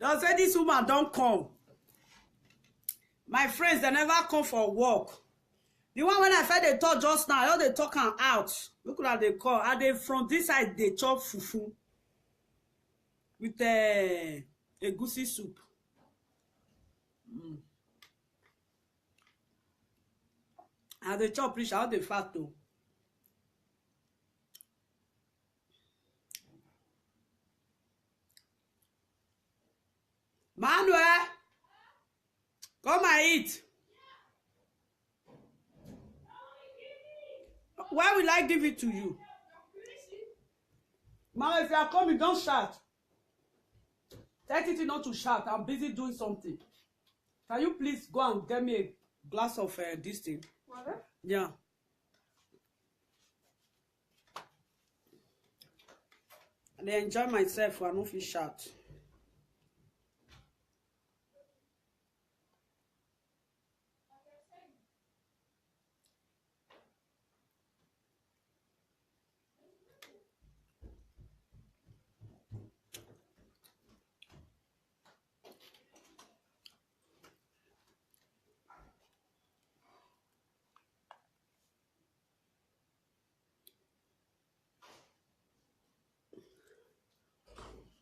They say this woman don't come. My friends, they never come for work. The one when I said they talk just now, all they talk am out. Look at they call. And they from this side they chop fufu with egusi soup. And they chop rich how they fat though. Manuel, come and eat. Why will I give it to you? Mama, if you are coming, don't shout. Tell Titi not to shout. I'm busy doing something. Can you please go and get me a glass of this thing? Water? Yeah. And I enjoy myself when I don't feel shout.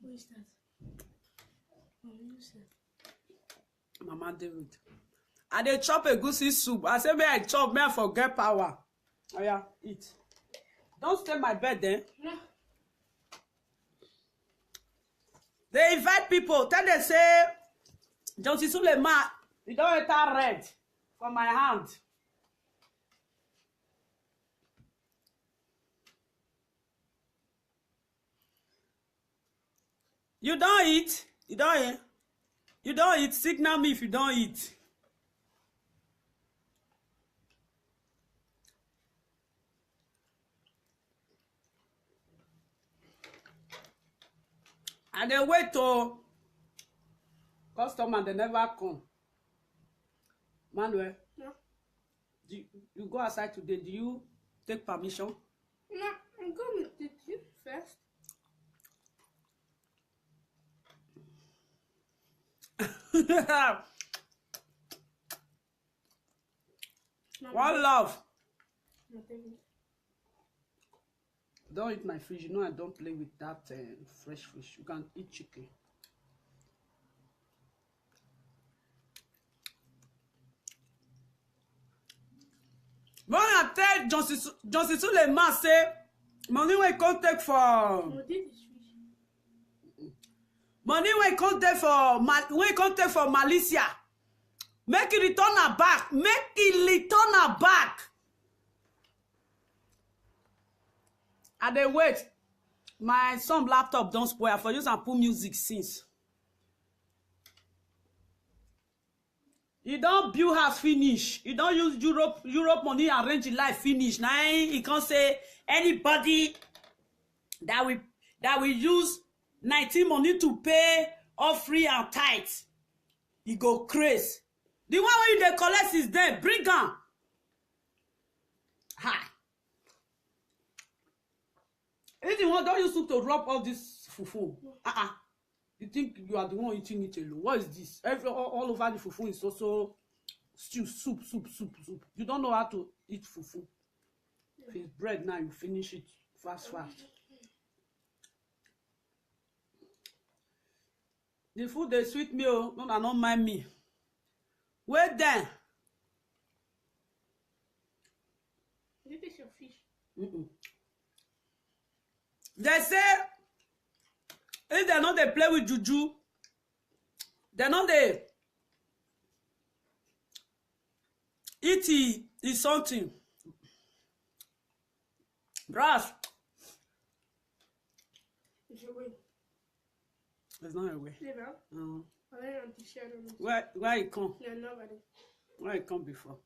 Who is that? Who is that? Mama David. And they chop egusi soup. I say, may I chop, may I forget power. Oh yeah, eat. Don't stay my bed then. No. They invite people. Tell they say, Johnson Suleiman, you don't enter red for my hand. You don't eat. You don't eat. You don't eat. Signal me if you don't eat. And they wait to customer, they never come. Manuel, No. you go outside today. Do you take permission? No, I'm going with you first. One love. No, thank you. Don't eat my fish. You know I don't play with that fresh fish. You can eat chicken. When I tell Johnson Suleiman say money wey come take for No, this is fish. money wey come take for Malaysia, make it return her back. Make it return her back. I dey wait. My son laptop don't spoil. For use and put music since. You don't build house finish. You don't use Europe money arrange the life finish. Now you can't say anybody that will use 19 money to pay offering and tithes. You go crazy. The one where you dey collect is there. Bring am. Hi. If the one don't use soup to rub all this fufu. You think you are the one eating it alone? What is this? All over the fufu is also stew, soup. You don't know how to eat fufu. If it's bread now, you finish it fast. The food they sweet me, oh, no, not mind me. Wait then. This is your fish. They say if they know they play with juju, they know they eat is something. Brass. It's your way. There's not a way. Never. No. I don't want to share them. Where it come? No, nobody. Where it come before?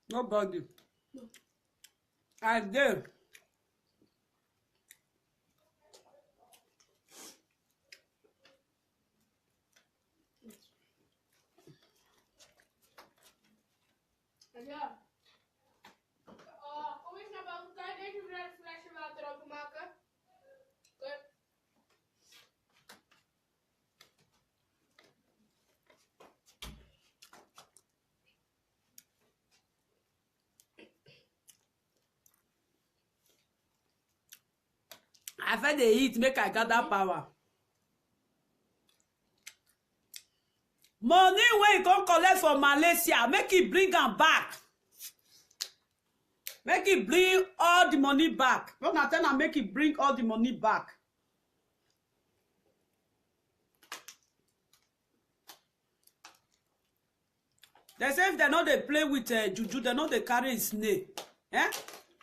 Nobody. No. I did. Ja. Kom eens naar buiten. Kan je deze flesje water openmaken? Oké. I feel the heat make I gather power. Money wey you go collect for Malaysia, make it bring am back. Make it bring all the money back. When I tell am make it bring all the money back. They say if they no dey play with juju, they no dey carry snake. Eh?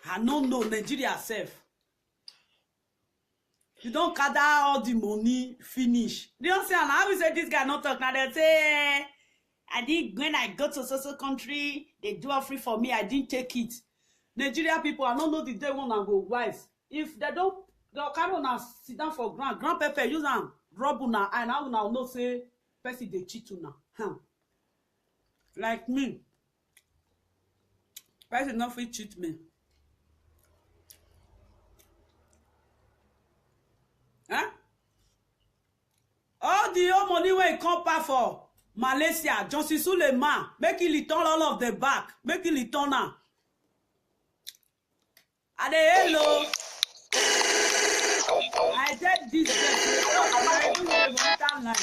I no know Nigeria sef. You don't gather all the money, finish. You don't say, and how we say this guy not talk now? They say, I think when I go to social country, they do a free for me. I didn't take it. Nigeria people, I don't know the day when I go wise. If they don't, they'll carry on and sit down for ground. Grand pepper use them, rub una, and I will now know say, person they cheat una. Huh? Like me, person not fit cheat me. Huh? All the old money wey come back for Malaysia, Johnson Suleiman, make he return all of the back. Make he return am. Ade hello. I said this I do the one line.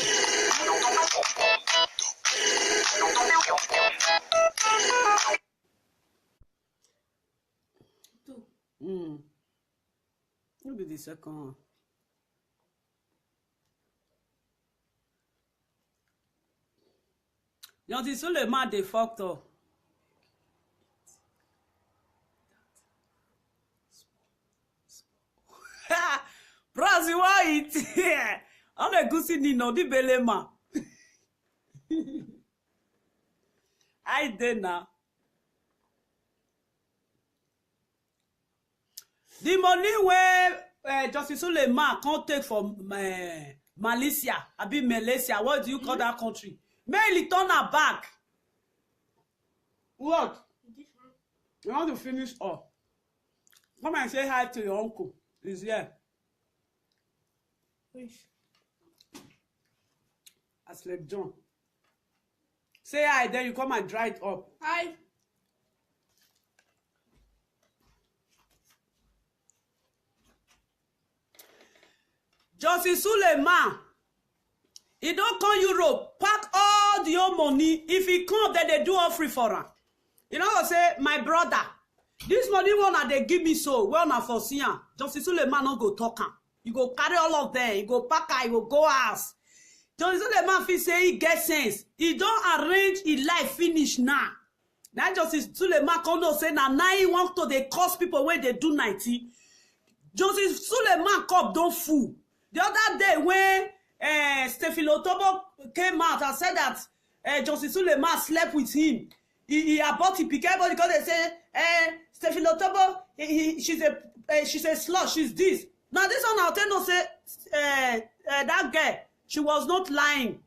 Who be the second one? Johnson Suleiman dey fucked up. Bros, you want it? On a goosey nino di belema. I did now. The money where Johnson Suleiman can't take from Malaysia, abi Malaysia, what do you call that country? May he turn her back. What? You want to finish up? Come and say hi to your uncle. He's here. Which? I slept John. Say hi, then you come and dry it up. Hi. Johnson Suleiman, he don't come Europe, pack all the old money. If he come, then they do all free for him. You know what I say? My brother, this money one they give me so, well na for see am. Johnson Suleiman no go talk am. You go carry all of them. You go pack am, you go go house. Johnson Suleiman feel say he get sense. He don't arrange his life finish now. Now Johnson Suleiman come know say now he want to they cost people when they do 90. Johnson Suleiman cup don't fool. The other day when Stephen Otobo came out and said that Johnson Suleiman slept with him. He abort him because they say Stephen Otobo she's a slut, she's this. Now this one I'll tell you say that girl, she was not lying.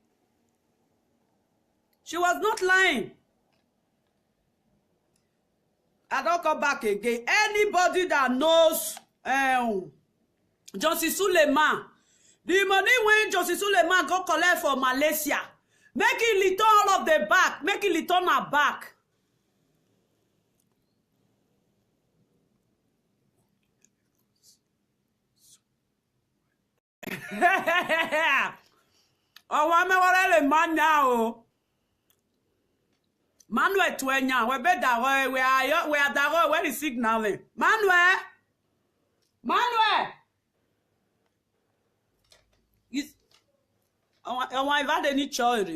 She was not lying. I don't come back again. Anybody that knows Johnson Suleiman, the money when Johnson Suleiman go collect for Malaysia, make it return all of the back, make it return her back. Oh, I'm a man now. Manuel Twenya, we better we are that where is signaling. Manuel. Is I want invite any child.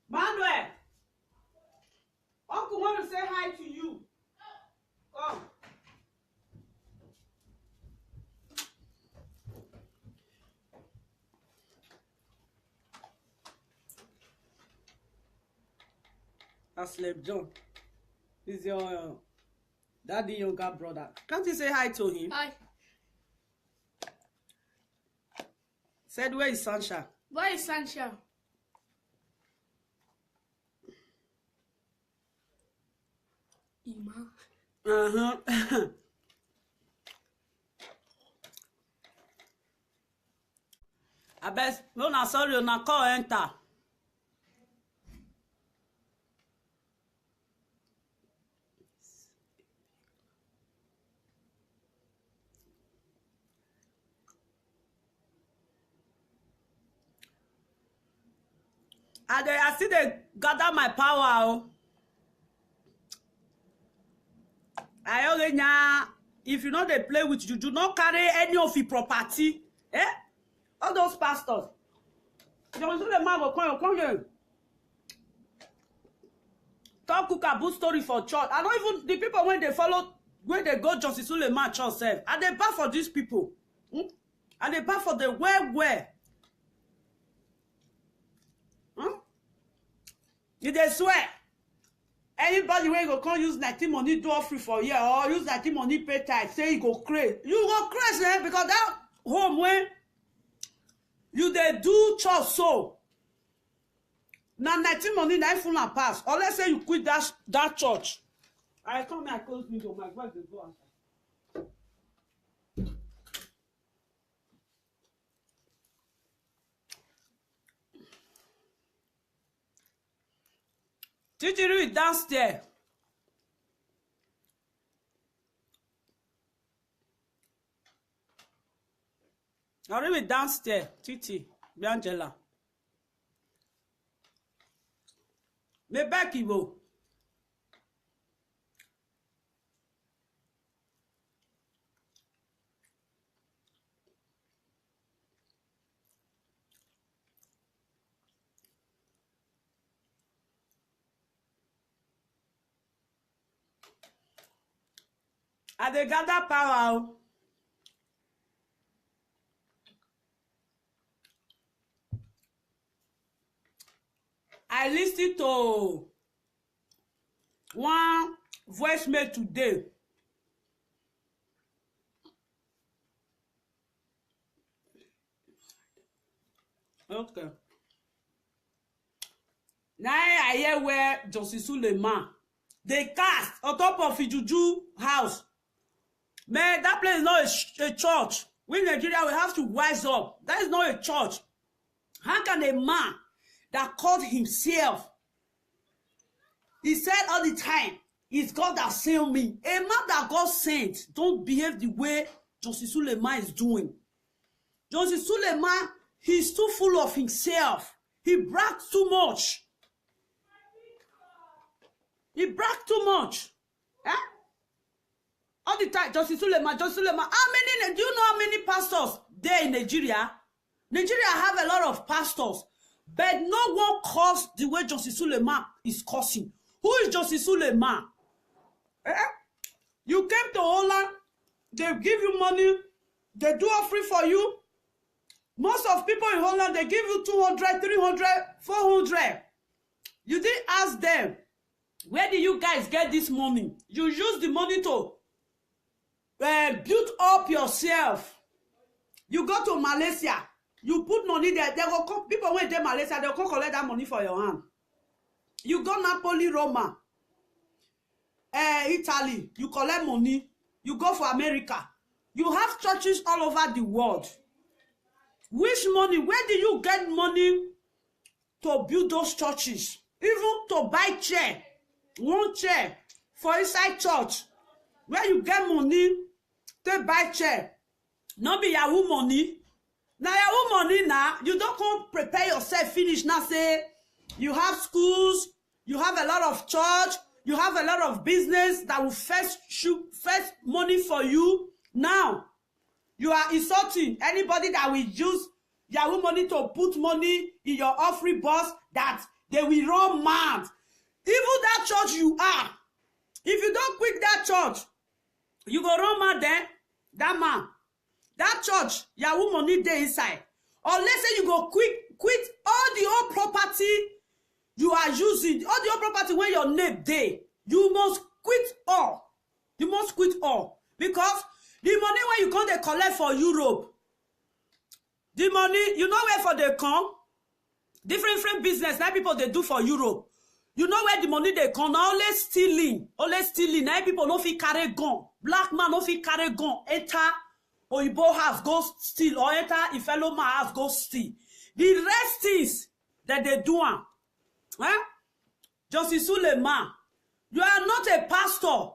Manuel. Uncle want to say hi to you. Come. I slept John. He's your daddy younger brother. Can't you say hi to him? Hi. Said where is Sancha? Where is Sancha? I bet no na sorry na call enter. I still dey gather my power. I already if you know they play with you, do not carry any of your property. Eh? All those pastors. You want to the man go come here. Talk cookaboo story for church. I don't even the people when they follow when they go Justice Suleiman church self. And they bad for these people. And they bad for the where. If they swear, anybody when go come use 19 money do free for year or use 19 money pay tithe, say you go crazy. You go crazy, because that home when you they do church so. Now 19 money na full and pass. Or let's say you quit that church. I come here, I close window, my wife will go outside. Titiri downstairs. Already downstairs, Titi, Angela. Me back Ibo. I dey gather power. I listened to one voicemail today. Okay. Now I hear where Justice Suleiman they cast on top of Ijuju house. Man, that place is not a church. We in Nigeria, we have to wise up. That is not a church. How can a man that called himself, he said all the time, it's God that sent me. A man that God sent don't behave the way Justice Suleiman is doing. Justice Suleiman, he's too full of himself. He brags too much. He brags too much. Eh? All the time, Justice Suleiman. Do you know how many pastors there in Nigeria? Nigeria have a lot of pastors, but no one curse the way Justice Suleiman is cursing. Who is Justice Suleiman? Eh? You came to Holland, they give you money, they do offering for you. Most of people in Holland, they give you 200, 300, 400. You didn't ask them, where do you guys get this money? You use the money to build up yourself. You go to Malaysia, you put money there. They will come, people when they Malaysia, they'll come collect that money for your hand. You go Napoli, Roma, Italy, you collect money. You go for America. You have churches all over the world. Which money? Where do you get money to build those churches? Even to buy chair, one chair for inside church. Where you get money to buy chair? Not be Yahoo money. Now Yahoo money now, you don't come prepare yourself finish now say you have schools, you have a lot of church, you have a lot of business that will first money for you. Now you are insulting anybody that will use Yahoo money to put money in your offering box, that they will run mad. Even that church you are, if you don't quit that church, you go run mad then. That man, that church, Yahoo money there inside. Or let's say you go quit all the old property you are using, all the old property where your name there. You must quit all. You must quit all. Because the money when you come they collect for Europe, the money, you know where for they come? Different business that people they do for Europe. You know where the money they come? Now always stealing. Always stealing. Now people no fit carry gun. Black man no fit carry gun. Enter Oyibo house, go steal. Or enter a fellow man house, go steal. The rest is that they do. Justice Suleiman, you are not a pastor.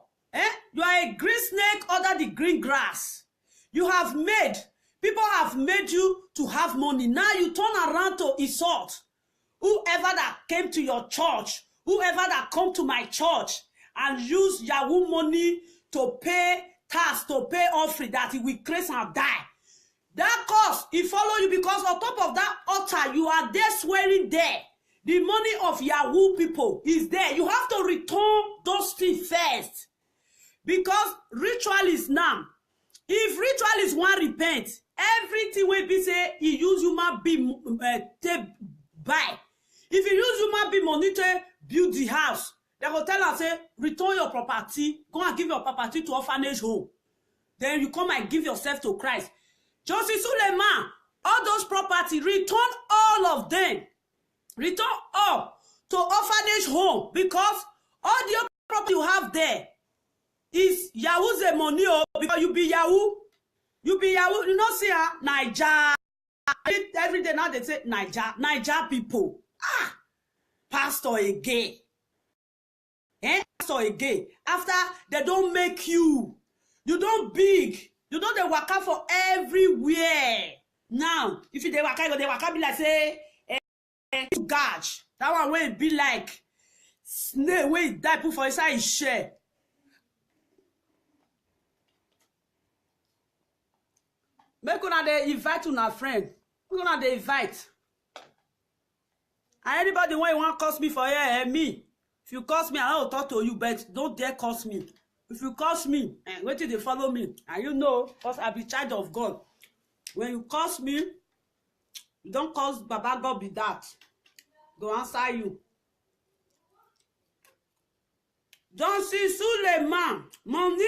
You are a green snake under the green grass. You have made, people have made you to have money. Now you turn around to insult whoever that came to your church, whoever that come to my church and use Yahoo money to pay tax, to pay offering, that he will crash and die. That cause, he follow you because on top of that altar, you are there swearing there. The money of Yahoo people is there. You have to return those things first. Because ritualists now, if ritualists want repent, everything will be say he use human being to buy. If you use human being money to build the house, they will tell us, say, return your property, go and give your property to orphanage home. Then you come and give yourself to Christ. Justice Suleiman, all those property, return all of them. Return all to orphanage home, because all the property you have there is Yahoo's money, because you be Yahoo. You be Yahoo. You know, see, Niger. Every day now they say Niger people. Pastor again. Pastor again. After they don't make you don't big. You know they work out for everywhere. Now, if you they work out be like say gouge. That one will be like snake wey die put for inside his share. Make una dey invite una friend. Make una dey invite. And anybody when you want to curse me for here, me. If you curse me, I will talk to you, but don't dare curse me. If you curse me, wait till they follow me. And you know, because I be child of God. When you curse me, you don't curse Baba God be that. Go answer you. Justice Suleiman, money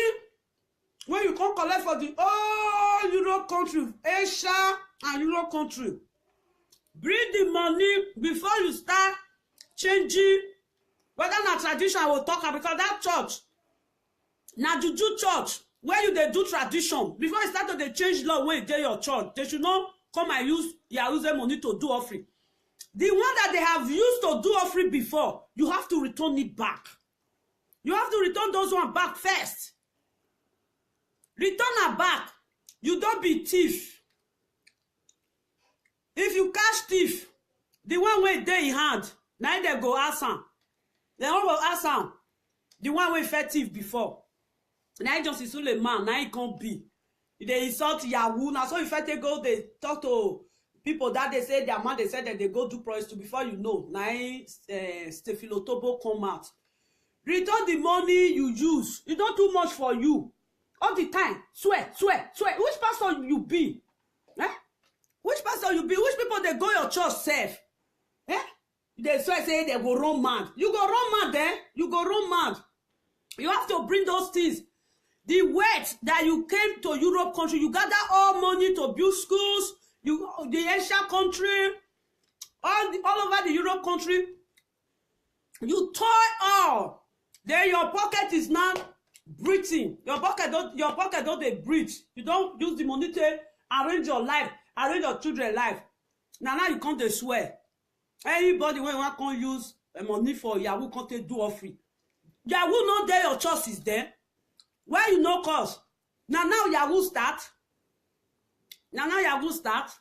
when you come collect for the whole Europe country, Asia and Europe country. Bring the money before you start changing. Whether na tradition I will talk about, because that church, na juju church, where you they do tradition, before you start to they change law when you do your church, they should not come and use their money to do offering. The one that they have used to do offering before, you have to return it back. You have to return those ones back first. Return it back. You don't be thief. If you catch thief, the one way they in hand, now they go ask him. They all will ask him. The one way fed thief before. Now Justice Suleiman, now he can't be. They insult Yahoo. Now so if I take go, they talk to people that they say their man, they said that they go do price to before you know. Now Stephilotobo come out. Return the money you use. It's not too much for you. All the time. Swear. Which pastor you be? Which pastor you be? Which people they go your church safe? They swear say they go run mad. You go run mad then. You go run mad. You have to bring those things. The weight that you came to Europe country, you gather all money to build schools, the Asia country, all over the Europe country. You toy all. Then your pocket is now breathing. Your pocket don't they breathe. You don't use the money to arrange your life, arrange your children's life. Now you can't swear. Anybody when you want to use money for Yahoo can't do offering. Yahoo not there, your choice is there. Why you no cause? Now Yahoo start. Now Yahoo start.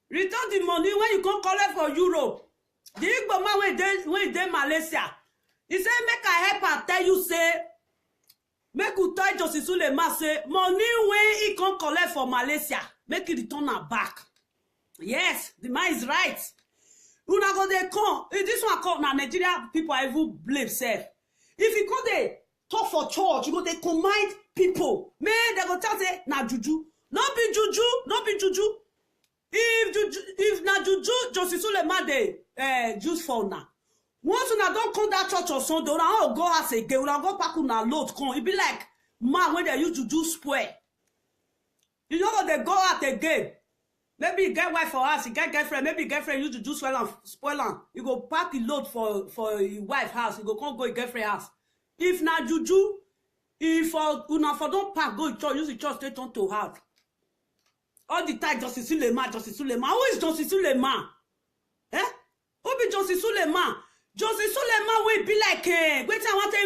Return the money when you come collect for Europe. The Igbo man when they Malaysia. He say make I help and tell you say make you tell Justice Suleiman say money when he come collect for Malaysia make it return her back. Yes, the man is right. Una go they come. If this one come now, Nigeria people are even blame self. If you come they talk for church, you go they command people. Man, they go tell say na juju. Not be juju, not be juju. If na juju, Justice Suleiman they juice for now. Once una don't come that church or Sunday, una go house again, una go pack una load come. It be like man when they use juju spoil. You know what they go out again. Maybe he get wife for us, he get girlfriend, maybe girlfriend used to do spoil am. You go pack the load for your wife house, you go come go your girlfriend house. If na juju, if una for don't pack, go church, use the church straight on to house. All the time, Justice Suleiman, Justice Suleiman. Who is Justice Suleiman? Eh? Who be Justice Suleiman? Justice Suleiman will be like, wait, I want to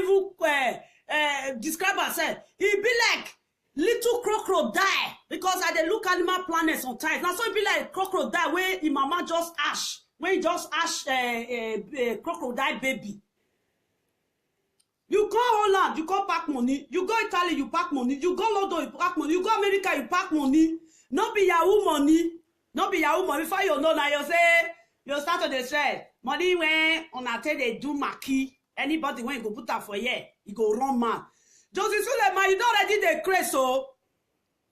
even describe herself. He be like little crocodile, because I dey look Animal Planet sometimes. Now, so it be like crocodile where his mama just ash, when he just ash crocodile baby. You go Holland, you go pack money. You go Italy, you pack money. You go London, you pack money. You go America, you pack money. No be Yahoo money. No be Yahoo money. Before you know now, you say, you start to say, money when on a tell they do maki. Anybody when you go put that for here, you go run man. Justice Suleiman, you don't already dey crazy, so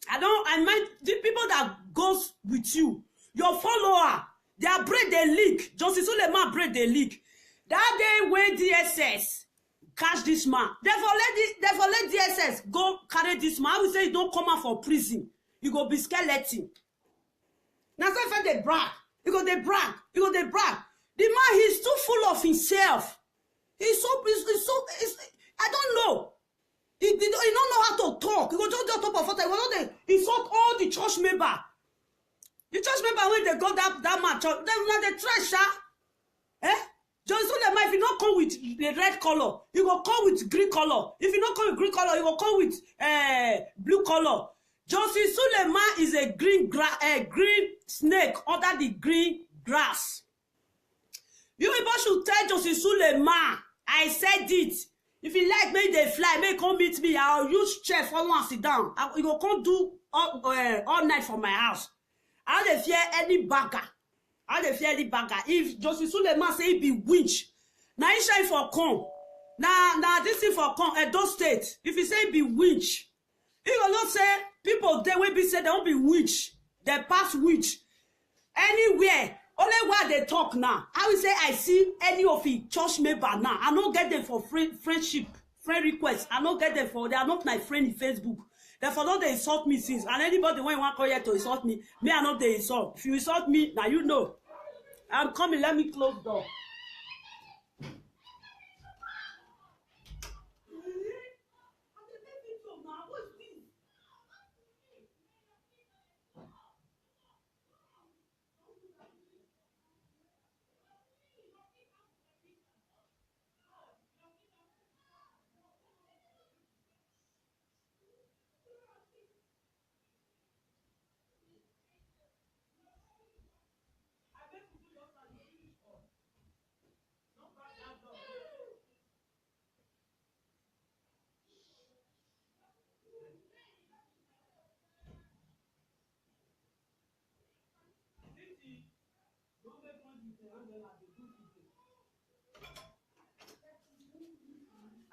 I mean the people that goes with you, your follower, their bread they leak. Justice Suleiman bread they leak. That day when DSS catch this man, therefore let DSS go carry this man. I will say you don't come out for prison. You go be skeleton. Now so if they brag, you go they brag, you go they brag. The man, he's too full of himself. He's so I don't know. He don't know how to talk. He go just on top of water. He insult all the church member. The church member when they go that man church, they treasure. Eh? Justice Suleiman, if you don't come with the red color, you go come with green color. If you don't come with green color, you go come with blue color. Justice Suleiman is a green snake under the green grass. You people should tell Justice Suleiman, I said it. If you like, make they fly, make come meet me. I'll use chair for one sit down. You go come do all night for my house. I don't fear any bagger. I don't fear any bagger. If Justice Suleiman say he be winch, now he shine for come. Now this thing for come Edo State. If he say he be winch, he will not say people they will be say they won't be winch. They pass winch anywhere. Only while they talk now, I will say I see any of the church member now. I don't get them for friendship, friend requests. I don't get them for, they are not my friend in Facebook. Therefore, don't they insult me since. And anybody when you want to come here to insult me, me I know they insult. If you insult me, now you know. I'm coming, let me close the door.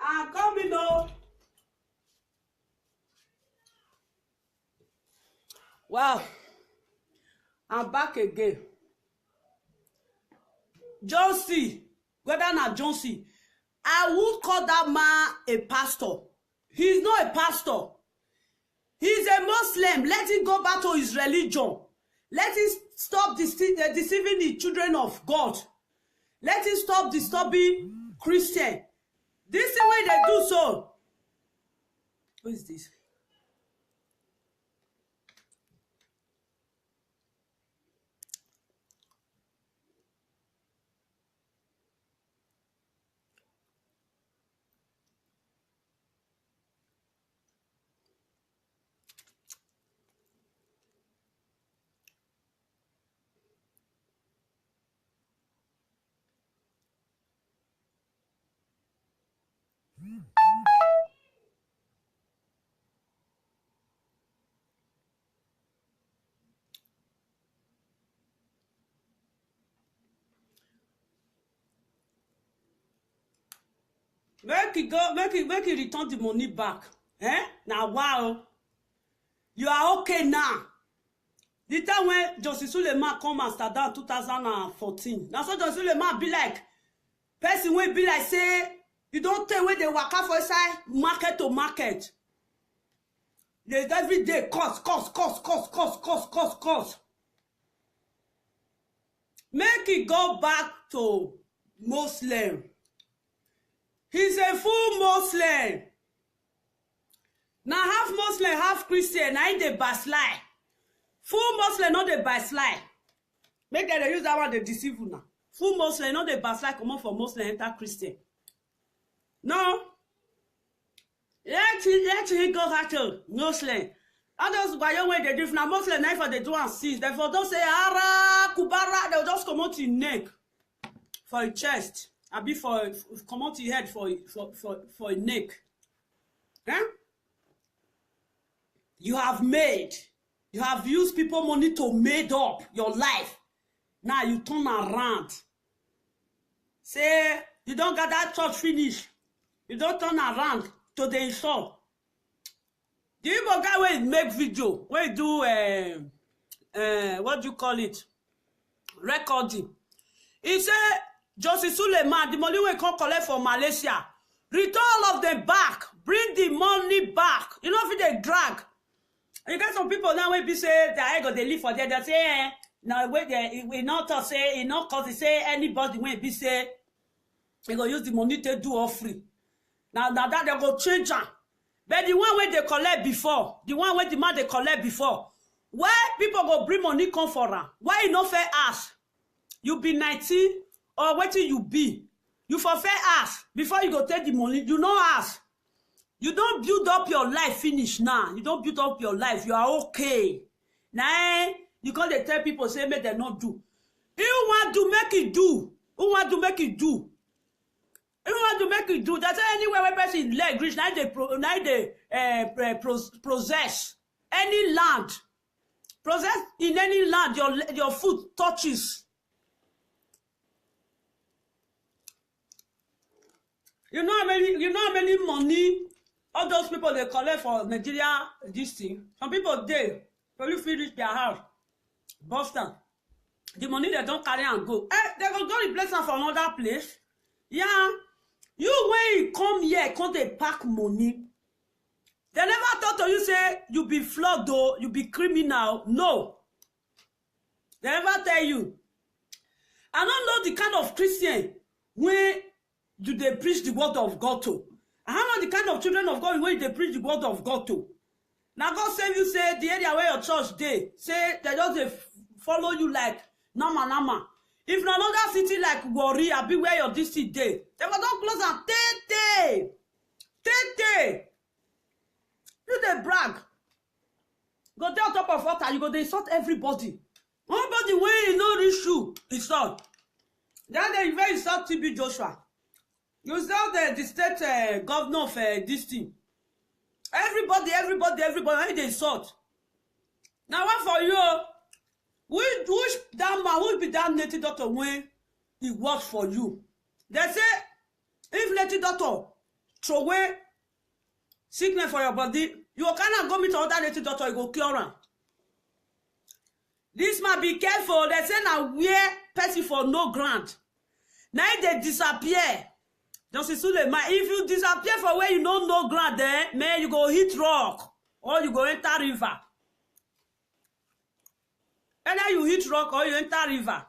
I'm coming though. Wow, I'm back again. Jonesy, whether not Jonesy, I would call that man a pastor. He's not a pastor. He's a Muslim. Let him go back to his religion. Let him stop deceiving the children of God. Let him stop disturbing Christian. This is the way they do so. What is this? Make it return the money back. Eh? Now wow. You are okay now. The time when Justice Suleiman come Amsterdam 2014. Now so Justice Suleiman be like, person will be like say, you don't tell where they work out for inside market to market. There's every day cost. make it go back to Muslim. He's a full Muslim. Now half Muslim, half Christian. Now they backslide. Full Muslim, not the backslide. Make them use that one, they deceive you now. Full Muslim, not the backslide, come on for Muslim, enter Christian. No. Let him go back to Muslim. Others by your way they do now Muslim knife for the do and seize. Therefore don't say Ara Kubara, they'll just come out your neck for your chest. I be for come out your head for your neck. Huh? You have used people money to made up your life. Now you turn around. Say you don't get that church finish. You don't turn around to the insult. The Igbo guy wey make video, wey do what do you call it? Recording. He say Josie Suleiman, the money we come collect for Malaysia, return all of them back, bring the money back. You know if they drag. You get some people now wey be say that I go they live for there. They say now wait there we not to say not cause they say anybody wey be say they go use the money to do all free. Now that they go change am. But the one where they collect before, the one where the man they collect before, why people go bring money come for her? Why you not fair ask? You be 19 or what you be? You for fair ask before you go take the money. You no ask. You don't build up your life finish now. You don't build up your life. You are okay. Now you can't tell people say make they not do. You want to make it do. Who want to make it do? You want to make it do. That's anywhere where person leg reach. Now they possess any land. Possess in any land your foot touches. You know how many money all those people they collect for Nigeria this thing. Some people they probably feel reach their house. Boston. The money they don't carry and go. They go replace them for another place. Yeah. You when you come here, come they pack money. They never thought to you say you be flogged though, you be criminal. No. They never tell you. I don't know the kind of Christian when do they preach the word of God to. I don't know the kind of children of God when they preach the word of God to. Now God save you say the area where your church dey, say they just follow you like nama. If na another city like Warri, I be where your district dey. They go don close am tey. You dey brag. Go dey on top of water, you go dey insult everybody. Nobody wey you no reach you insult. Then they even insult TB Joshua. You insult the state governor of this thing. Everybody, when they insult. Now what for you? Which that man, who be that native doctor when he works for you? They say, if native doctor throw away sickness for your body, you cannot go meet other native doctor, you go cure him. This man be careful. They say now where person for no grant. Now they disappear. Just Suleiman, if you disappear for where you know no grant there, man, you go hit rock or you go enter river. Either you hit rock or you enter river.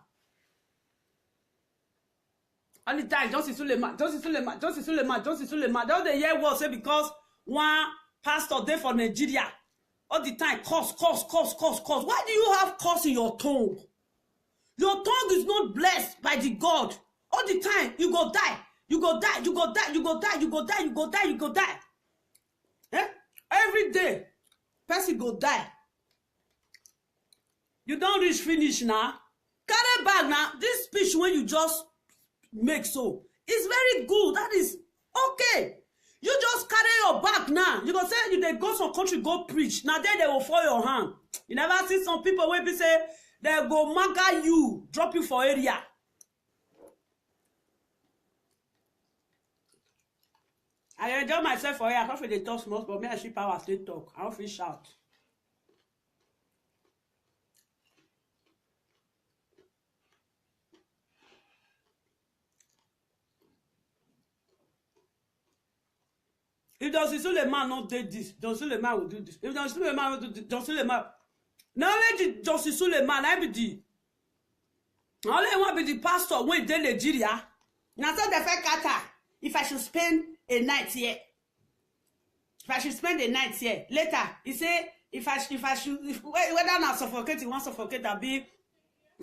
All the time, Johnson Suleiman. Don't they hear what say because one pastor there for Nigeria. All the time, curse. Why do you have curse in your tongue? Your tongue is not blessed by the God. All the time, you go die. You go die. Eh? Every day, person go die. You don't reach finish now. Carry back now. This speech when you just make so, it's very good. That is okay. You just carry your back now. You go say you they go some country go preach. Now then they will fall your hand. You never see some people where be say they go maga you, drop you for area. I enjoy myself for here. I don't feel they talk small, but me and she power still talk. I don't feel shout. If Johnson Suleiman not did this, Johnson Suleiman will do this. If Johnson Suleiman will do this, Johnson Suleiman. Now let Johnson Suleiman, I be the Only one be the pastor when dey Nigeria. Now so the first kata, if I should spend a night here. If I should spend a night here. Later, he say, if I should, whether not suffocate, you want suffocate, that be,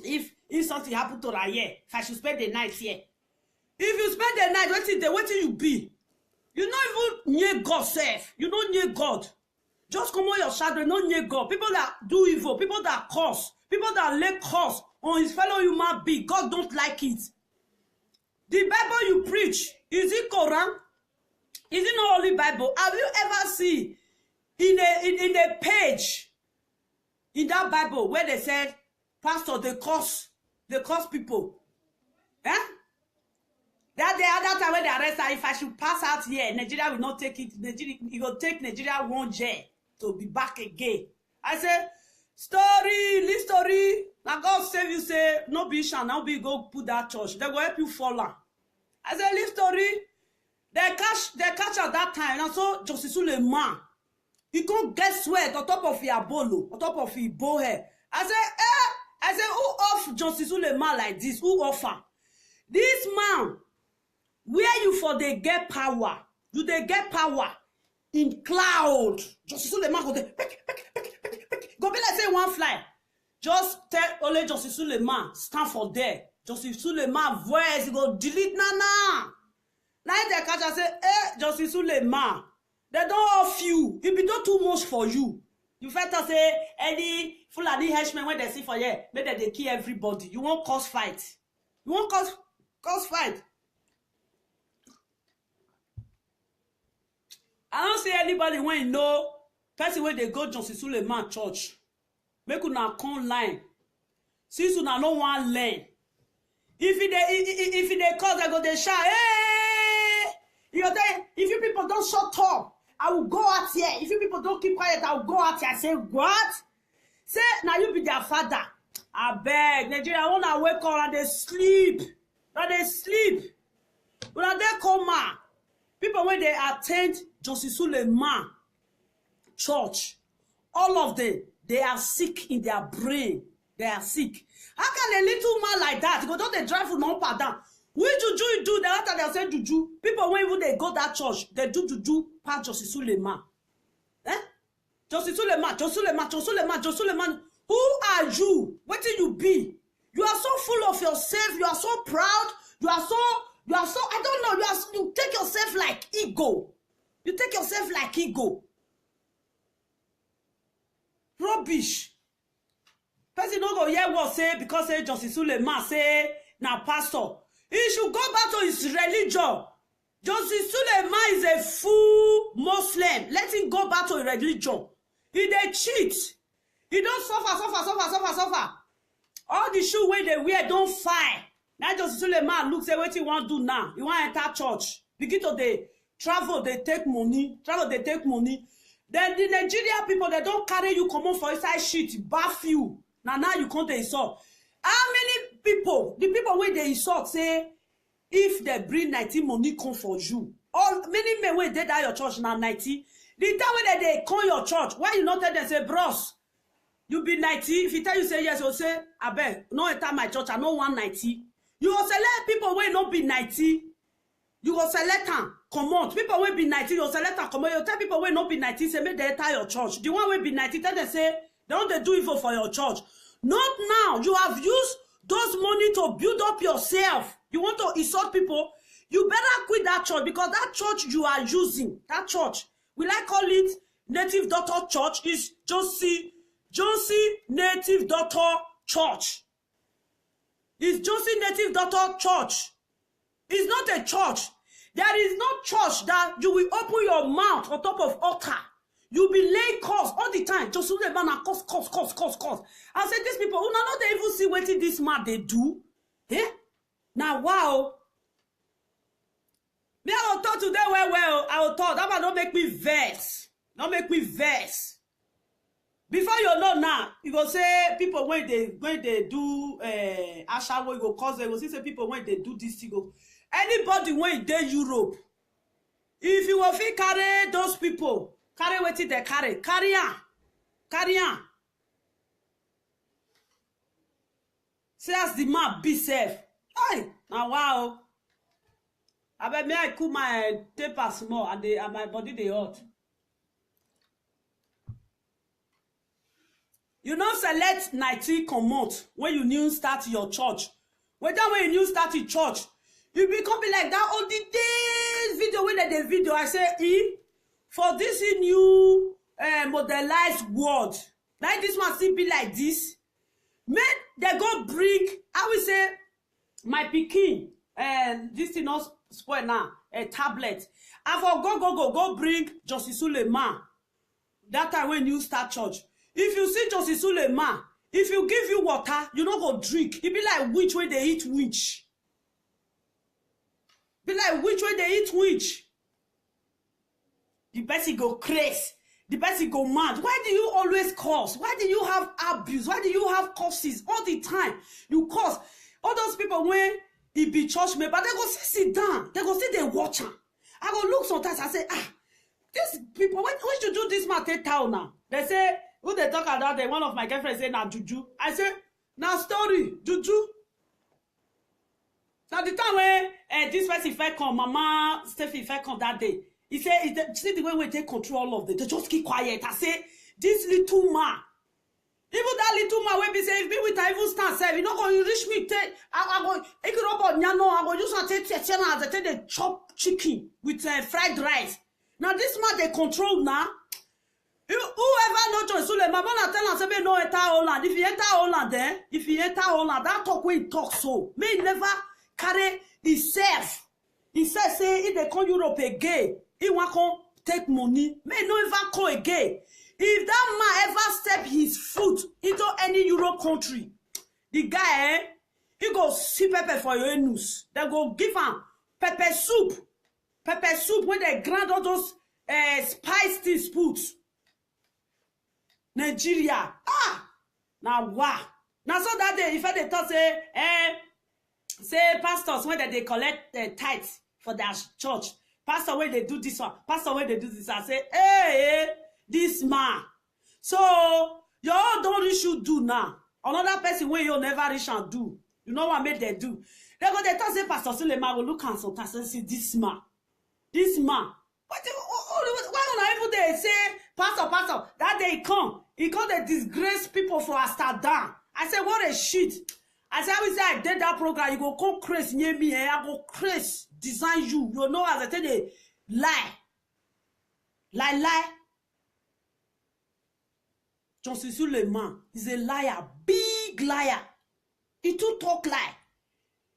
if something happen to her here, if I should spend the night here. If you spend the night, what will you be? You not even near God self. You don't near God. Just come on your shadow, not near God. People that do evil, people that curse, people that lay curse on his fellow human being, God don't like it. The Bible you preach, is it Quran? Is it not only Bible? Have you ever seen in a page in that Bible where they said, Pastor, they curse people? Eh? That the other time when they arrest her, if I should pass out here, Nigeria will not take it. Nigeria, it will take Nigeria 1 year to be back again. I say, leave story. Now God save you, say, no be shall now be go put that church. They will help you fall out. I say, leave story. They catch at that time. And so Justice Suleiman, he can't get sweat on top of your bolo, on top of his bow hair. I say, who off Justice Suleiman like this? Who offer? This man, where you for they get power? Do they get power in cloud? Justice Suleiman go there. Go be like say one fly. Just tell only Justice Suleiman stand for there. Justice Suleiman voice go delete nana. Now they catch and say, Justice Suleiman, they don't off you. It be not too much for you. You first say any Fulani henchmen when they see for you, maybe they kill everybody. You won't cause fight. You won't cause fight. I don't see anybody when you know person when they go Justice Suleiman church. Make una come line. Since una no one learn. If they cause, they go they shout, hey! If you people don't shut up, I will go out here. If you people don't keep quiet, I will go out here. I say, what? Say, now you be their father. I beg, Nigeria, I want to wake up and they sleep. And they sleep. When they come out, people when they attend Justice Suleiman church, all of them, they are sick in their brain. They are sick. How can a little man like that go down the drive from up and down? Which juju you do? The after they say juju. People when even they go that church, they do juju past Justice Suleiman. Justice Suleiman. Who are you? What do you be? You are so full of yourself. You are so proud. You are so. I don't know. You take yourself like ego. You take yourself like ego. Rubbish. Person don't go hear what say because say Justice Suleiman say now pastor. He should go back to his religion. Justice Suleiman is a full Muslim. Let him go back to his religion. He dey cheat. He don't suffer. All the shoe where they wear don't fire. Now Justice Suleiman look say what he want do now. He want enter church. Begin to they travel, they take money. Then the Nigeria people, they don't carry you come on for inside shit, bath you. Now you can't insult. How many people, the people where they insult say, if they bring 90 money come for you. All many men when they die your church now 90. The time when they call your church, why you not tell them say, bros, you be 90. If he tell you say yes, you'll say, I beg, no enter my church, I know 190. You will select people where not be 90. You will select them, come on. People will be 90, you will select them, come on. You tell people where not be 90, say, make they enter your church. The one will be 90, tell them say, don't they do evil for your church. Not now. You have used those money to build up yourself. You want to insult people? You better quit that church because that church you are using, that church, will I call it Native Daughter Church? Is Josie Native Daughter Church. It's Josie Native Daughter Church. It's not a church. There is no church that you will open your mouth on top of altar. You be laying curse all the time. Just so the man curse. I said, these people, who not they even see what this man they do. Eh? Now, wow. Me, I will talk today well. I will talk. That man don't make me vex. Don't make me vex. Before you know now, you go say people when they do Ashawo, you go cause them. You go see say people when they do this, you go. Anybody when they Europe, if you will fit carry those people. Carry what they carry on. See as the man be safe. Hey, now wow. I bet me I cool my taper small and my body they hot. You don't select 19 comot when you new start your church. When you new start your church, you become be like that all the days video when the video. I say, for this new modelized world, like this one still be like this. Man, they go bring, I will say, my pikin, and this thing not spoil now, a tablet. I for go bring Justice Suleiman. That time when you start church. If you see Justice Suleiman, if you give you water, you don't go drink. It be like witch way they eat witch. Be like witch way they eat witch. The person go crazy. The person go mad. Why do you always curse? Why do you have abuse? Why do you have curses all the time? You curse. All those people when he be church member, but they go sit down. They go sit they watch him. I go look sometimes. I say, these people, when you do this man take town now? They say, who they talk about that? One of my girlfriends say, now juju. I say, now story, juju. Now the time when this person fell come, Mama Steffi fell come that day. He said, see the way we take control of them. They just keep quiet. I say, this little man, even that little man will be saying, if me with I even stand self, you not going to reach me. I go, I go use and take the chop chicken with fried rice. Now this man they control now. Whoever know John Suleiman, Mama tell us say no enter Holland. If you enter Holland, then if you enter Holland, that talk when he talk so. May never carry himself. He says say if they come Europe again. He want to take money. May no ever call again. If that man ever step his foot into any Europe country, the guy, he go see pepper for your anus. They go give him pepper soup. Pepper soup when they grind all those spice things put. Nigeria. Now wow. Now so that day, if they talk say pastors when they collect tithes for their church. Pastor, when they do this one, pastor, when they do this, I say, hey, this man. So, you all don't reach you do now. Another person when you never reach and do. You know what made they do? They go, they talk, say, Pastor Suleiman will look and sometimes and say, this man. This man. Why don't even they say, Pastor, that day he come, they disgrace people for Amsterdam. I say, what a shit. I say, I did that program, you go come crazy near me, and I go crazy. Design you. You know as I tell you, lie. Justice Suleiman is a liar, big liar. He too talk lie.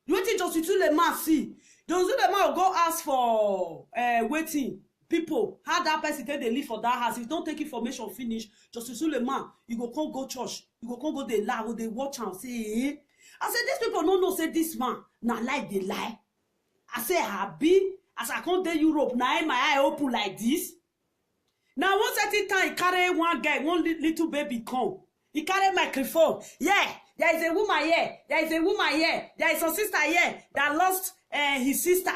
You want Justice Suleiman see? Justice Suleiman will go ask for waiting people. How that person take they live for that house? If you don't take information finish, Justice Suleiman, you go come go church. You go come go they lie, or they watch and say, eh? I said, these people don't know say this man. Now like they lie. I say happy as I come to Europe now my eye open like this. Now one certain time he carry one guy, one little baby come. He carry microphone. Yeah, there is a woman here. There is a woman here. There is a sister here that lost his sister.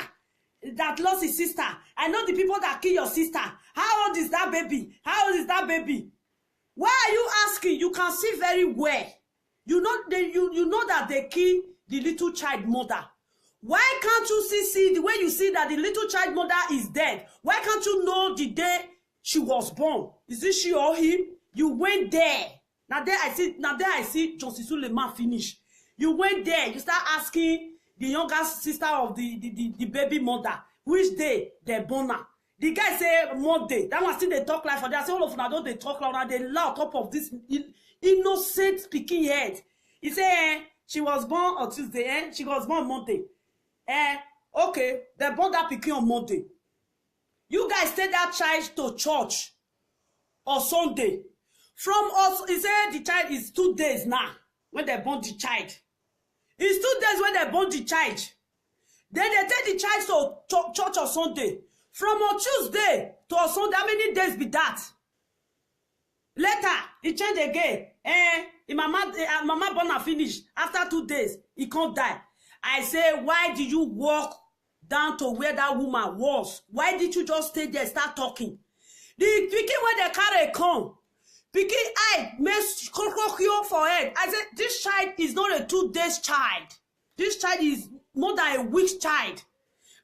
That lost his sister. I know the people that kill your sister. How old is that baby? How old is that baby? Why are you asking? You can see very well. You know that they kill the little child mother. Why can't you see the way you see that the little child mother is dead? Why can't you know the day she was born? Is it she or him? You went there. Now there I see Justice Suleiman finish. You went there. You start asking the younger sister of the baby mother, which day they born her. The guy say Monday. That one still they talk like for that. I say all of them don't they talk loud and they lie on top of this innocent speaking head. He say she was born on Tuesday. She was born Monday. Okay, they born that pikin on Monday. You guys take that child to church on Sunday. From us, he said the child is 2 days now when they born the child. It's 2 days when they born the child. Then they take the child to church on Sunday. From on Tuesday to on Sunday, how many days be that? Later, he change again. Mama born and finish. After 2 days, he can't die. I say, why did you walk down to where that woman was? Why did you just stay there, start talking? The pikin when they carry come, Pikin eye make crocodile for head. I said, this child is not a 2 days child. This child is more than a week child.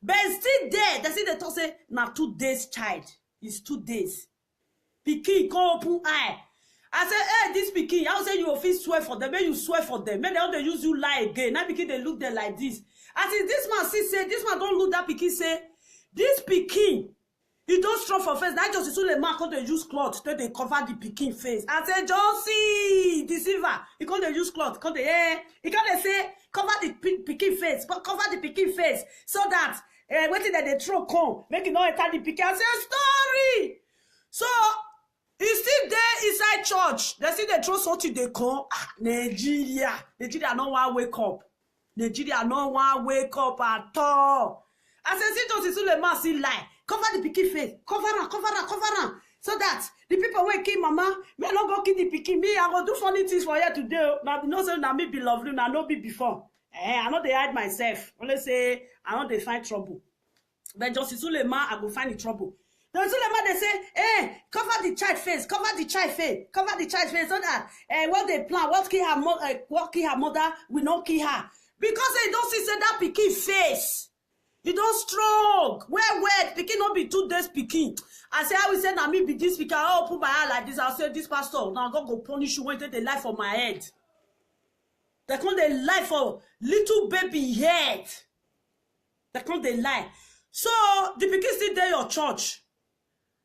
But still there, they see the talk say, now 2 days child. It's 2 days. Pikin come open eye. I said, hey, this pikin, I say you will feel swear for them. When you swear for them, when they don't use you lie again. Now pikin, they look there like this. I said, this man see say, this man don't look that pikin say, this pikin, he don't strong for face. Now just so the man come they use cloth, then they cover the pikin face. I said, Josie, deceiver. He come they use cloth, come they, he come they say, cover the pikin face, cover the pikin face, so that waiting that they throw come, make it not enter the pikin. I say, story. So, he's still there inside church. They see they throw something, they come. Nigeria no one wake up. Nigeria no one wake up at all. I said, see just the man see lie. Cover the pikin face. Cover am. So that the people will kill mama, may not go kill the pikin. Me, I go do funny things for you today. Now, no say na me be lovely, na no be before. I know they hide myself. Only say, I know they find trouble. But just Suleiman, I go find the trouble. The Suleiman, they say, hey, cover the child face, so that what they plan, what kill her mother, we not kill her. Because they don't see say that pikin face. You don't strong. Where, pikin not be 2 days pikin. I say, I will say, now me be this pikin. I'll put my eye like this. I'll say, this pastor, now God go punish you when they take the life for my head. They come they lie for little baby head. They come they lie. So, the pikin still there your church.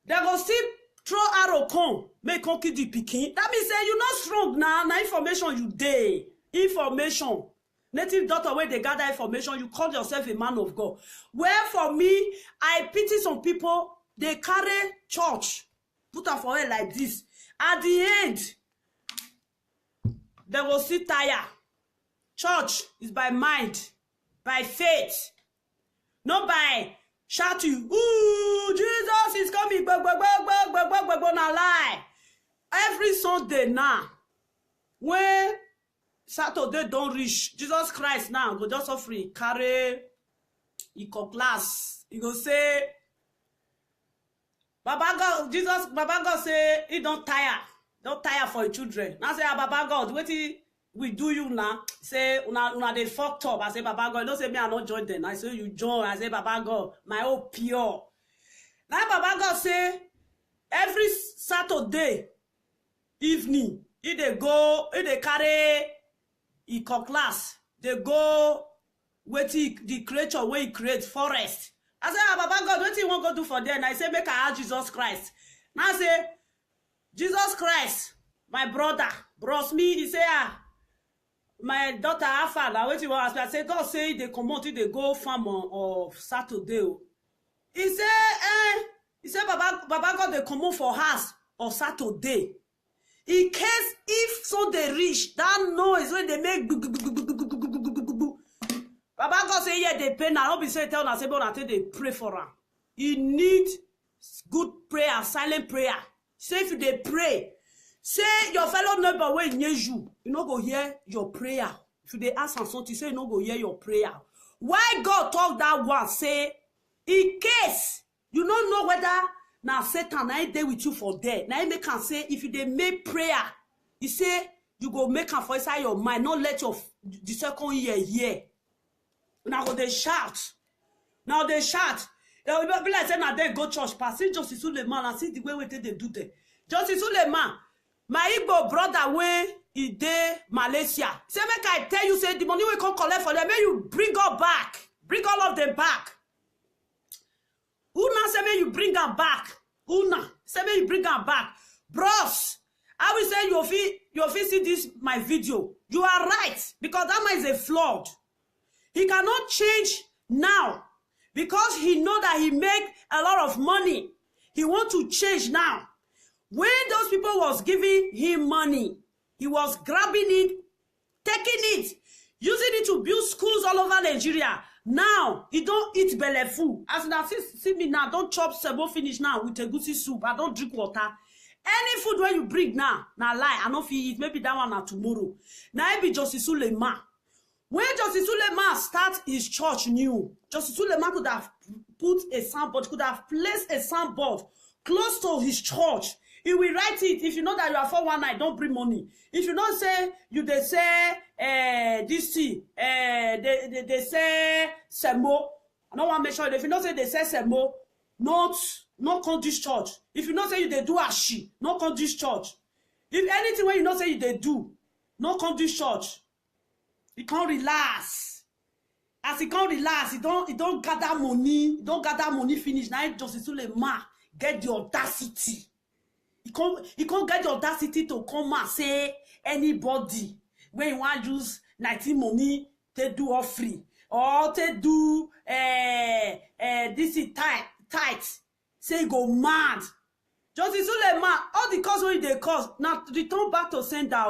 They go still throw arrow come, make come kill the pikin. That means say you not strong now. Now information you dey. Information. Native daughter where they gather information, you call yourself a man of God. Where for me, I pity some people, they carry church, put her for her like this. At the end, they will still tire. Church is by mind, by faith, not by shouting, ooh, Jesus is coming, na lie. Every Sunday now, when Saturday don't reach, Jesus Christ now go just so free, carry, he go class, he go say, Baba God say, he don't tire for your children. Now say, Baba God, what we do you now? Say, una they fucked up. I say, Baba God, don't say me I not join them. I say, you join. I say, Baba God, my own pure. Now Baba God say, every Saturday evening, if they carry eco class, they go with the creature where he create forest. I say, Baba God, what you want to go do for them? I say, make I ask Jesus Christ. Now I say, Jesus Christ, my brother, bros me, he say, my daughter Alpha, now what you want to ask? I say, God say they come out, they go farm on Saturday. He say, Baba God, they come out for house on Saturday. In case if so they reach, that noise when they make Baba God say, yeah, they pay now. Don't be say, tell us, say, but they pray for her. You need good prayer, silent prayer. Say if they pray, say your fellow neighbor when near you no go hear your prayer. If they ask for something, say you no go hear your prayer. Why God talk that one? Say, in case you don't know whether now Satan I dey with you for dead. Now he make can say if they make prayer, he say you go make am for inside your mind. Not let your the second year hear. Now they shout. Now they shout. They will be like saying now they go church pass. See Justice Suleiman and see the way they do that. Justice Suleiman, my Igbo brother when he dey Malaysia. Say make I tell you, say the money will come collect for them. May you bring all back. Bring all of them back. Una say may you bring her back. Una say may you bring her back. Bros, I will say you see this my video. You are right because that man is a flawed. He cannot change now because he know that he make a lot of money. He want to change now. When those people was giving him money, he was grabbing it, taking it, using it to build schools all over Nigeria. Now, he don't eat belly food. As you see me now, don't chop sebo finish now with a goosey soup. I don't drink water. Any food where you bring now lie, I don't feel it. Maybe that one now tomorrow. Now it be Justice Suleiman. When Justice Suleiman start his church new, Justice Suleiman could have put a soundboard, could have placed a soundboard close to his church. He will write it. If you know that you are 419, don't bring money. If you don't say, they say, this thing, they say, Semo. I don't want to make sure. If you don't say, they say, Semo, not come this church. If you don't say, they do ashi, not come this church. If anything when you don't say, they do, not come this church. You can't relax. As he can't relax, he don't gather money. He don't gather money finish. Now Justice Suleiman get the audacity. He can't get the audacity to come and say anybody when you want to use 19 money to do all free or to do this is tight. Say go mad. Justice Suleiman, all the cause when they cause now return back to sender.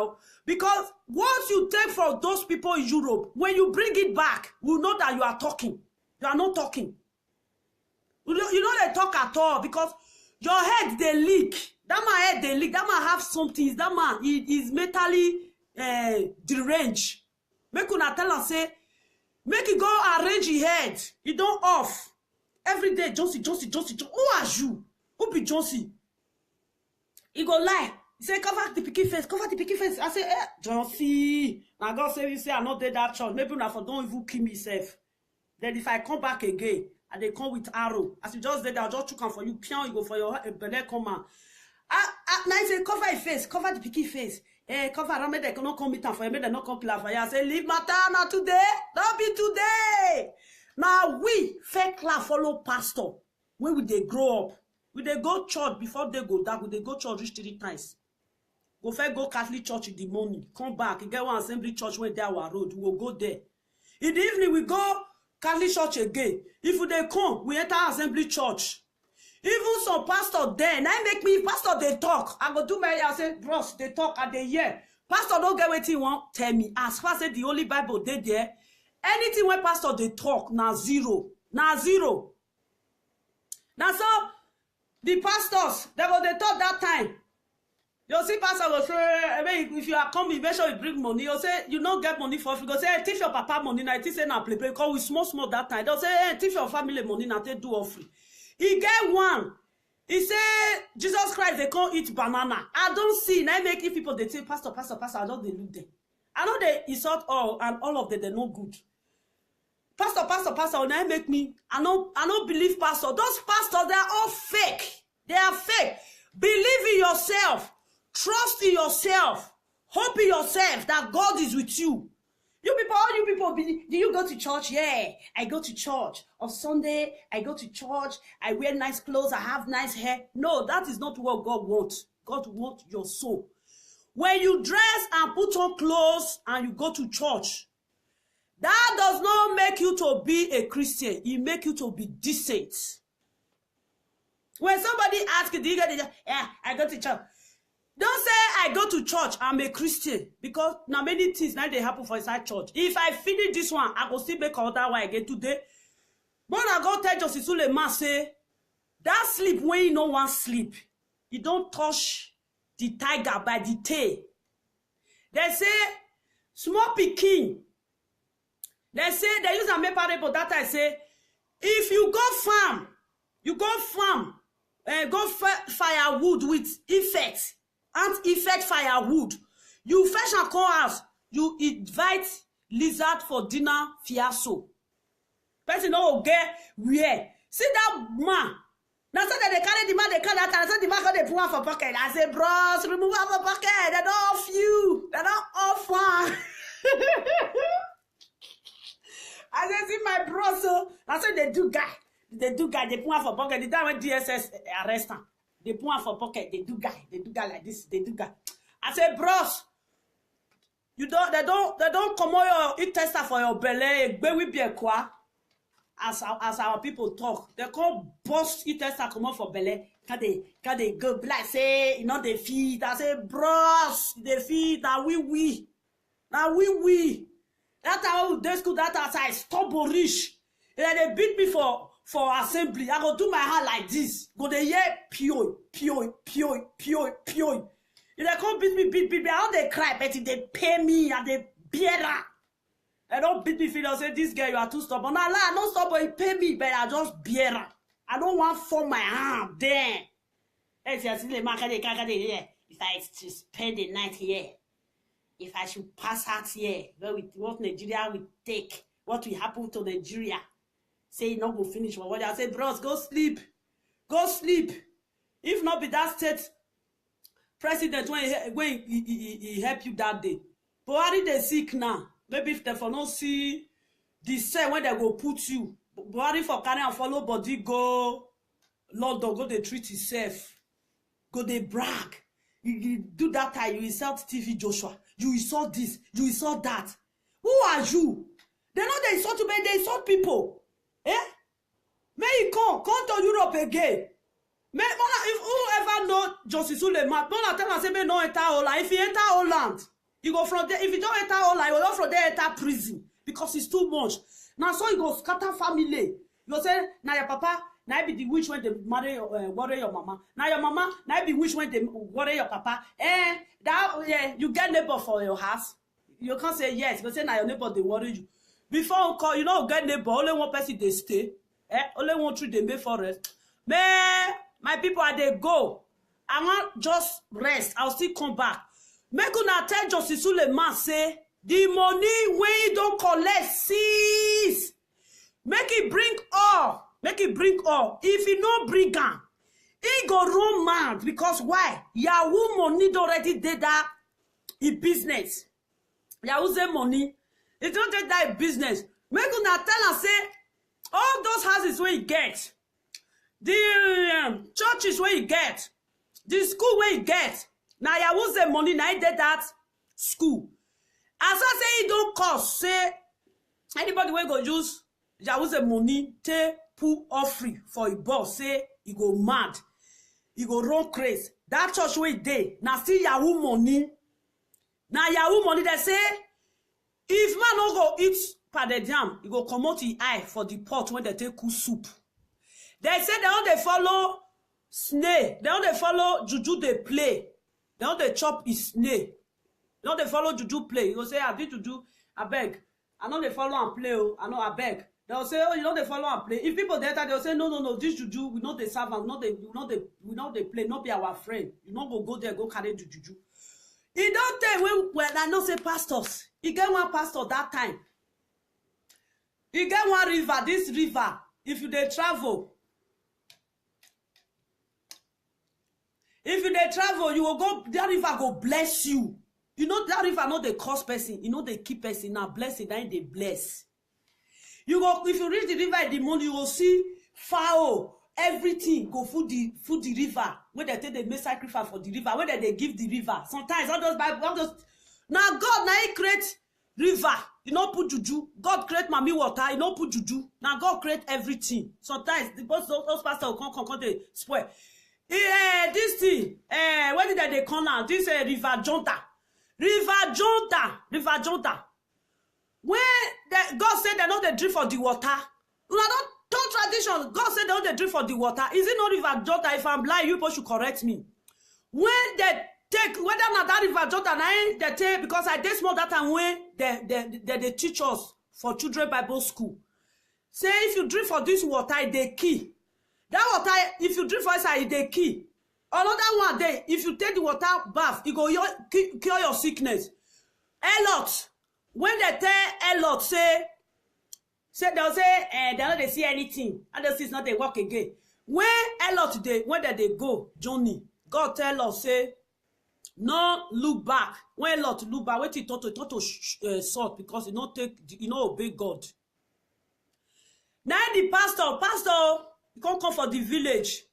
Because once you take from those people in Europe, when you bring it back, we know that you are talking. You are not talking. You know they talk at all because your head they leak. That man head they leak. That man have something. That man is mentally deranged. Make una tell and say, make it go arrange his head. He don't off. Every day, Josie. Who are you? Who be Josie? He go lie. He say, cover the picky face. I say, Josie. Now God say, you say, I'm not dead that church. Maybe not for don't even kill myself. Then if I come back again, and they come with arrow. As you just did, I'll just chook for you. Pian, you go for your belly come on. Now he say, cover your face. Cover the picky face. Cover around me. They cannot come meet and for you. They not come kill for you. I say, leave my time not today. Don't be today. Now we fake la follow pastor. When will they grow up? Will they go church before they go dark? Will they go church reach 3 times? Go first go Catholic church in the morning. Come back. You get one assembly church when they are our road. We will go there. In the evening, we go Catholic church again. If they come, we enter assembly church. Even some pastor there, now make me pastor they talk. I go do my I say, bros, they talk at the year. Pastor don't get what he want. Tell me. As far as the Holy Bible they there, anything when pastor they talk, now zero. Now zero. Now so the pastors, they talk that time. You see, pastor will say, if you are coming, make sure you bring money. You say, you don't get money for, you go say, hey, teach your papa money. Now, it is say, now, play, because we small that time. They'll say, hey, teach your family money, now, they do offering. He get one. He say, Jesus Christ, they can't eat banana. I don't see. Now, make if people, they say, pastor, I don't they look there. I know they insult all, and all of them, they're no good. Pastor, now make me, I don't believe pastor. Those pastors, they are all fake. They are fake. Believe in yourself. Trust in yourself. Hope in yourself that God is with you. All you people, do you go to church? Yeah, I go to church. On Sunday, I go to church. I wear nice clothes. I have nice hair. No, that is not what God wants. God wants your soul. When you dress and put on clothes and you go to church, that does not make you to be a Christian. It makes you to be decent. When somebody asks you, do you get it? Yeah, I go to church. Don't say I go to church, I'm a Christian. Because now many things now they happen for inside church. If I finish this one, I go still make another one again today. But I go tell Justice Suleiman say, that sleep when you no want sleep, you don't touch the tiger by the tail. They say, small pikin. They say, they use a parable that I say, if you go farm, go firewood with effect. And effect firewood. You fetch and come house. You invite lizard for dinner fiasco. Person no get where. See that man. Now say that they carry the man, they carry that, and say the man they put one for pocket. I say, bros, remove one for pocket. They don't off you. They don't off one. I say, see my bros, so I say they do guy. They put one for pocket. The time when DSS arrest him. They put one for pocket, they do guy like this, they do guy. I say, bros, they don't come on your tester for your belly, as our people talk. They can't bust it tester come on for belly. Can they go like say, you know, they feed. I say, bros, they feed, now we. Now we. That time they school that outside, stop rich. And they beat me for assembly. I go do my hand like this. Go they hear pio. If they come beat me, I don't they cry, but if they pay me and they bear. They don't beat me, feel say this girl you are too stubborn. Nah, I don't stop, but he pay me, but I just bear. I don't want for my hand there. If I spend the night here, if I should pass out here, what Nigeria will take, what will happen to Nigeria? Say you not go finish for what I say, bros, go sleep. Go sleep. If not be that state president when he help you that day. Buhari they sick now. Maybe if they for not see the cell when they go put you. Buhari for carry and follow body go London, go they treat himself. Go they brag. You do that time, you insult TV Joshua. You insult this, you insult that. Who are you? They know they insult you, but they insult people. Eh? May he come to Europe again. If whoever know Justice Suleiman, don't tell us say no enter Holland. If he enter Holland, he go from there. If he don't enter Holland, he will go from there enter prison because it's too much. Now so he go scatter family. You say now your papa, now be the witch when they marry worry your mama. Now your mama, now be witch when they worry your papa. You get neighbor for your house. You can't say yes, but say now your neighbor they worry you. Before call, you know get neighbor. Only one person they stay. Only one tree they make forest. Man, my people are they go. I want just rest. I'll still come back. Make una tell Justice Suleiman say the money when you don't collect cease. Make it bring all. Make it bring all. If you no bring am, he go run mad because why? Yahoo money already did that in business. Yahoo say money. It don't take that in business. Make una tell and say all those houses where you get, the churches where you get, the school where you get. Now Yahoo say money. Now he did that school. As I say, it don't cost. Say anybody will go use Yahoo say money take put offering for a boss. Say he go mad, he go run crazy. That church where they now still Yahoo money. Now Yahoo money they say if man no go eat pounded yam, he go come out the eye for the pot when they take cool soup. They say they don't they follow snake. They don't they follow juju they play. They don't they chop his snake. They don't they follow juju play. You go say I did juju. I beg. I know they follow and play. Oh, I know I beg. They'll say, oh, you know they follow and play. If people there, they'll say, no, this juju, we know they serve and we know they play, not be our friend. You know go there, go carry juju. He don't tell when I know say pastors. He get one pastor that time. He get one river, this river. If you they travel, you will go, that river go bless you. You know that river not they cause person, you know they keep person now blessing, then they bless. You go if you reach the river in the morning, you will see fowl, everything go food the river. When they take the make sacrifice for the river, when they give the river. Sometimes all those now God now he create river, you know put juju. God create mommy water, you know put juju. Now God create everything. Sometimes those pastors will come they spoil. This thing, what did they call now? This river Jonta. River Jonta. When God said they know they drink for the water, don't tradition. God said they know they drink for the water. Is it not River Jonta? If I'm blind, you people should correct me. When they take, whether not that River Jonta, they take, because I did small that time when they teach us for children Bible school. Say if you drink for this water, they key. That water, if you drink for it, they key. Another one day, if you take the water bath, it go cure your sickness. A lot. When they tell a lot, say they'll say they don't see anything, and they see it's not they work again. When a lot when they go, Johnny, God tell us say, no look back. When a lot look back, wait till to sort because you know obey God. Now the pastor, he can't come for the village.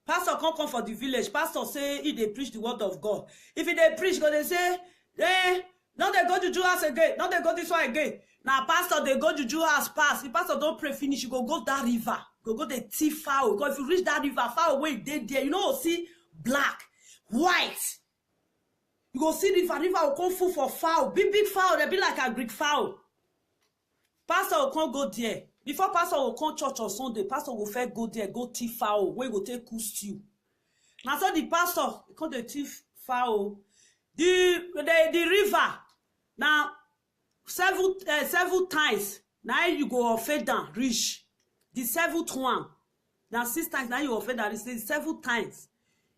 Pastor can't come for the village. Pastor say he they preach the word of God. If they preach, God they say, now they go to Jew house again. Now they go this one again. Now pastor they go to Jew house pass. If pastor don't pray finish, you go that river. Go the thief foul. Because if you reach that river far away, they there. You know see black, white. You go see river will come full for foul. Big foul. They be like a Greek foul. Pastor will come go there. Before pastor will come church on Sunday, pastor will first go there, go thief foul. Where go take cool stew. Now so the pastor come the thief foul. The river. Now, several times, now you go fade down, reach. The seventh one, Now 6 times, now you offend and say 7 times.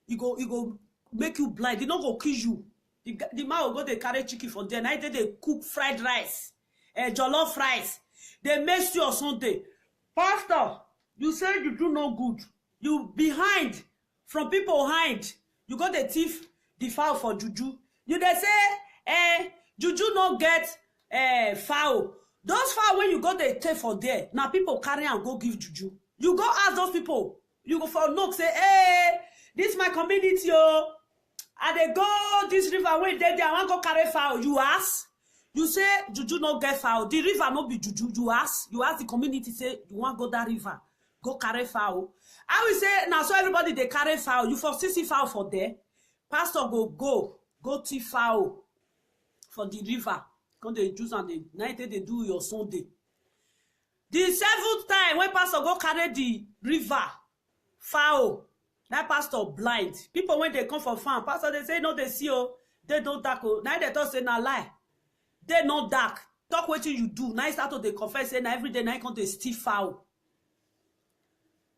He go make you blind. He not go kill you. The man will go they carry chicken for there. Now they cook fried rice, jollof rice. They make stew or something. Pastor, you say you do no good. You behind from people behind. You got the thief the fowl for juju. You they say juju no get fowl. Those fowl when you go they take for there. Now people carry and go give juju. You go ask those people. You go for knock say, hey, this my community, oh. And they go this river where they I want go carry fowl. You ask. You say juju no get fowl. The river no be juju. You ask the community say you want go that river. Go carry fowl. I will say now so everybody they carry fowl. You for see fowl for there. Pastor go thief fowl for the river. Come they juice and the night they do your Sunday. The 7th time when pastor go carry the river fowl, that pastor blind. People when they come from farm, pastor they say no they see oh, they don't dark oh. Now they talk say na lie. They not dark. Talk what you do. Now start to they confess say na every day now come to steal fowl.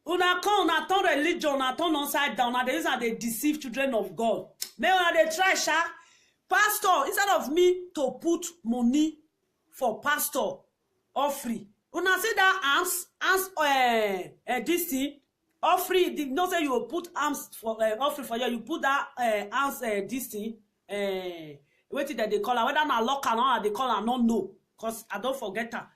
Una come, una turn religion, una turn upside down, and they deceive children of God. May una they try, sha. Pastor, instead of me to put money for pastor offering, una say that arms, this thing, offering, no say you will put arms for offering for you put that arms, this thing, what did they call her? Whether na lock or not, they call her, not know, because I don't forget her.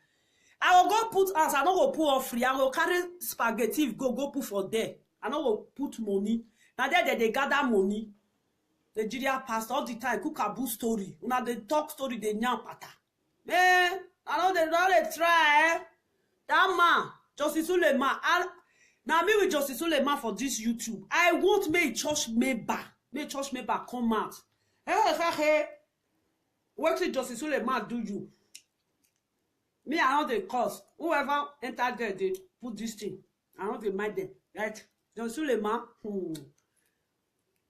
I will go put arms, I don't go put offering, I will carry spaghetti, go put for there. I don't go put money. Now there they gather money. Nigeria pastor all the time cook a boo story. Una they talk story they nyam pata. Eh, I know they try. That man, Justice Suleiman. Now me with Justice Suleiman for this YouTube. I want me church member come out. Hey, what did Justice Suleiman do you? Me, I know the cause. Whoever entered there, they put this thing. I know they mind them, right? Justice Suleiman.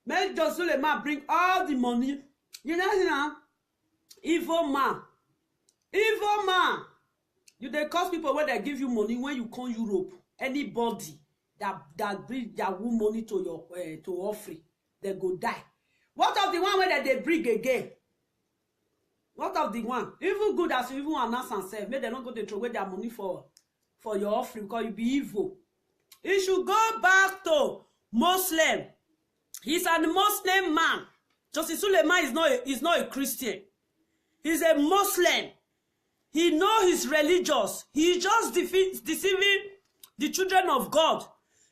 Make Justice Suleiman bring all the money. You know, evil man. Evil man. You they cause people when they give you money when you come Europe. Anybody that bring their own money to your to offering, they go die. What of the one where they bring again? What of the one? Even good as you even announce and say, may they not go to throw away their money for your offering because you be evil. You should go back to Muslim. He's a Muslim man. Justice Suleiman is not a Christian. He's a Muslim. He knows he's religious. He just deceiving the children of God.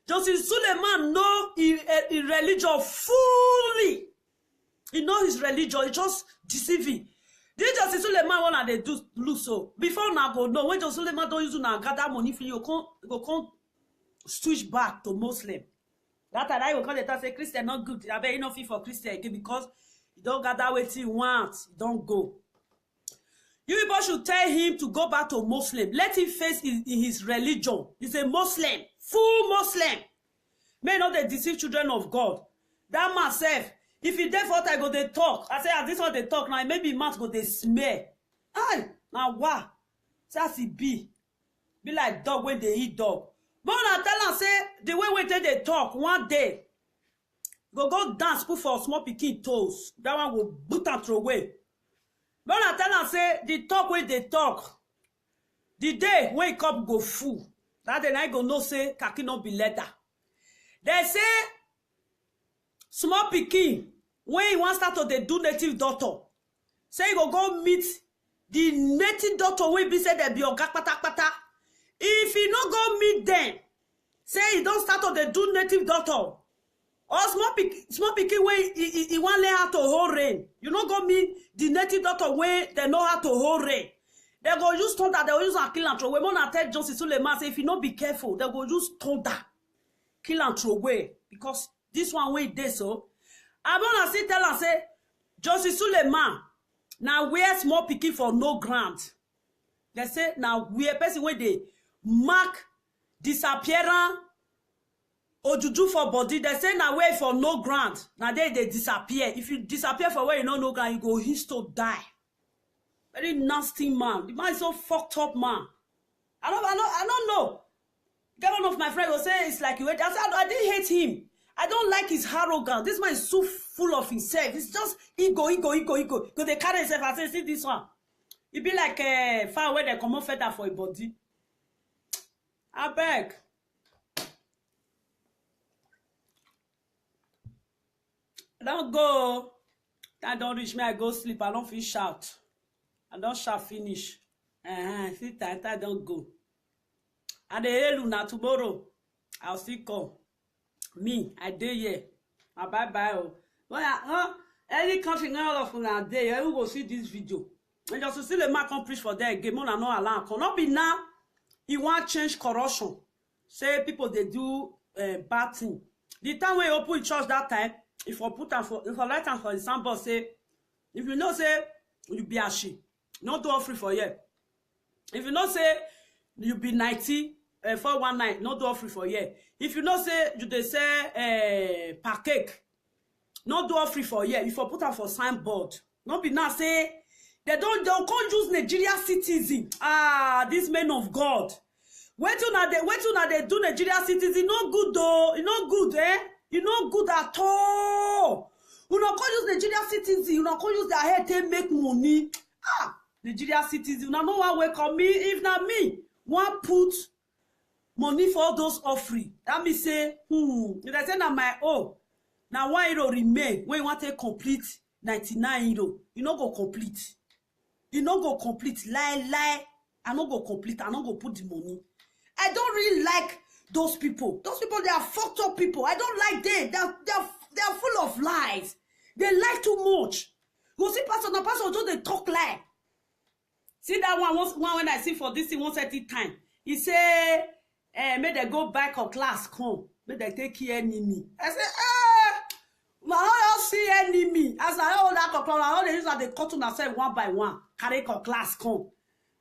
Justice Suleiman knows his religion fully. He knows his religion. He just deceiving. This Justice Suleiman one they do look so. Before now go no, when Justice Suleiman don't use now gather money for you, go switch back to Muslim. That time I will call it and say Christian not good. I bet you not fit for Christian again because you don't gather what you want. You don't go. You people should tell him to go back to Muslim. Let him face in his religion. He's a Muslim, full Muslim. May not they deceive children of God. That myself, if he there for I go they talk. I say as this one they talk now, maybe mouth go they smear. Aye, now what? That's it be like dog when they eat dog. But I tell them say the way they talk one day, go dance put for small pikin toes. That one will boot and throw away. But I tell them say the talk when they talk, the day when cup go full, that then I go no say kaki no be leather. They say small pikin when he wants start to they do native doctor, say he go meet the native doctor when be say they be oga pata. If he no go meet them, say he don't start to the do native doctor. Or small pikin way he want learn how to hold rain. You no go meet the native doctor way they know how to hold rain. They go use thunder, they go use and kill and throw away. When I tell Justice Suleiman say if you not be careful, they go use thunder, kill and throw away. Because this one way they so. I'm gonna still tell and say Justice Suleiman now where small pikin for no grant. They say now where person where they mark disappearance or juju for body. They say now wait for no grant. Now they disappear. If you disappear for where you know no grant, you go histo die. Very nasty man. The man is so fucked up man. I don't know. Get one of my friends will say it's like you hate. I didn't hate him. I don't like his arrogance. This man is so full of himself. It's just ego. Because they carry himself. I say, see this one. It be like far away they come on feather for a body. I beg. Don't go. That don't reach me. I go sleep. I don't feel shout. I don't shout finish. See that don't go. And the hell na tomorrow. I'll still come. Me, I dey here. Bye bye. But any country now of una dey, you go see this video. And just to see the man come preach for there again, more no allow. Cannot be now. He want change corruption. Say people they do bad thing. The time when you open church that time, if I put for if I let for example say, if you know say you be ashamed, not do free for you. If you know say you be 90 419, not do free for you. If you know say you they say per cake, not do free for you. If I put for signboard, not be now say they don't use Nigeria citizen. These men of God. Wait till now they do Nigeria citizen. No good though. You not good, eh? You not good at all. You not use Nigeria citizen. You not use their head to make money. Nigeria citizen. Now no one welcome me. If not me, one put money for all those offering. That me say, if I say na my own, now €1 remain when you want to complete 99 €. You not go complete. You not go complete. Lie. I not go complete. I not go put the money. I don't really like those people. Those people, they are fucked up people. I don't like them. They're full of lies. They lie too much. You see, pastor just they talk lie. See that one when I see for this thing once at a time. He say, may they go back or class come. May they take care enemy. I say, I don't see enemy. As I hold that control, I don't use that they cut on themselves one by one. Carry or class come.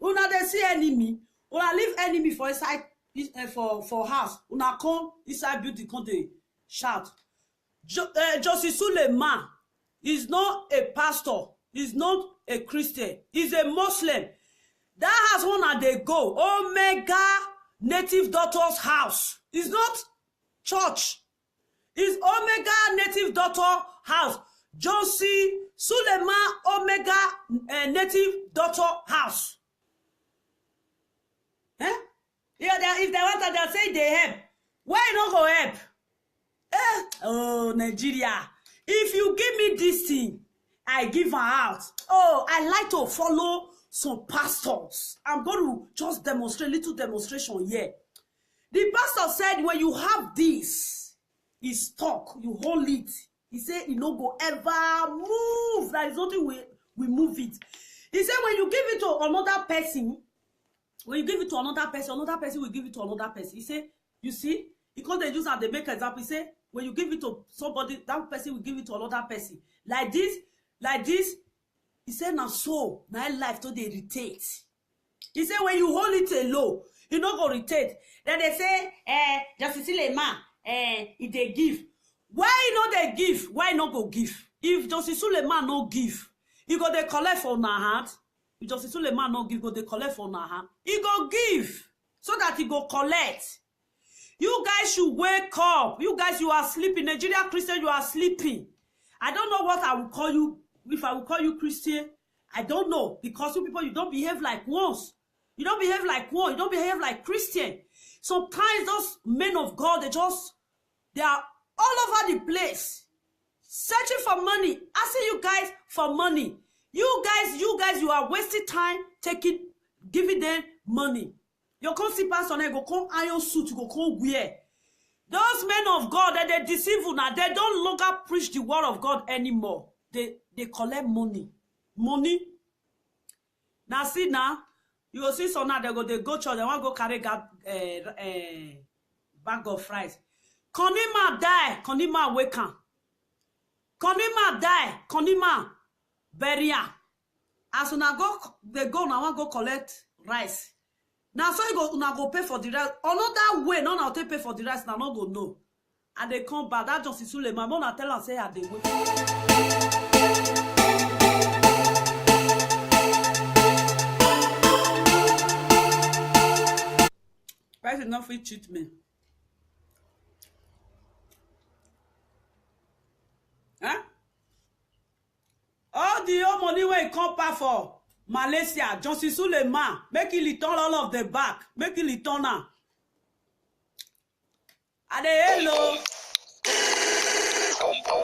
Una they see enemy. Una leave enemy for inside for house. Una come inside building come they shout. Justice Suleiman is not a pastor. He's not a Christian. He's a Muslim. That house one they go. Omega Native Daughter's house. It's not church. It's Omega Native Daughter house. Josie Suleiman Omega Native Daughter house. Yeah, if they want to, they'll say they help. Why not go help? Oh, Nigeria. If you give me this thing, I give her out. Oh, I like to follow some pastors. I'm going to just demonstrate, little demonstration here. The pastor said, when you have this, it's talk, you hold it. He said, you no go ever move. There is nothing we move it. He said, when you give it to another person, will give it to another person will give it to another person. He said, you see, because they use and they make example, he said, when you give it to somebody, that person will give it to another person. Like this, he said, now so, my life to they irritate. He said, when you hold it low, you not go irritate. Then they say, Justice Suleiman, if they give. Why not they give? Why not go give? If Justice Suleiman no give, you go they collect for our hand. If Justice Suleiman no give, go they collect for our hand. He go give, so that he go collect. You guys should wake up. You guys, you are sleeping. Nigeria Christian, you are sleeping. I don't know what I will call you. If I will call you Christian, I don't know. Because you people, you don't behave like ones. You don't behave like one. You don't behave like Christian. Sometimes those men of God, they are all over the place. Searching for money. Asking you guys for money. You guys, you are wasting time giving them money. You come see pastor, you go come iron suit, you go come wear. Those men of God, they deceive you now. They don't longer preach the word of God anymore. They collect money. Money. Now see now, you will see some now, they go church, they want to go carry bag of fries. Konima die, Konima awaken. Konima die, Konima bury am. As una go, they go now want go collect rice. Now so you go una go pay for the rice. Another way, no take pay for the rice, now no go know. And they come back. That Justice Suleiman, I tell her say I dey wait. you not fit cheat me. Huh? All the old money wey come back for Malaysia, Johnson Suleiman, make him return all of the back. Make him return am. Ade hello.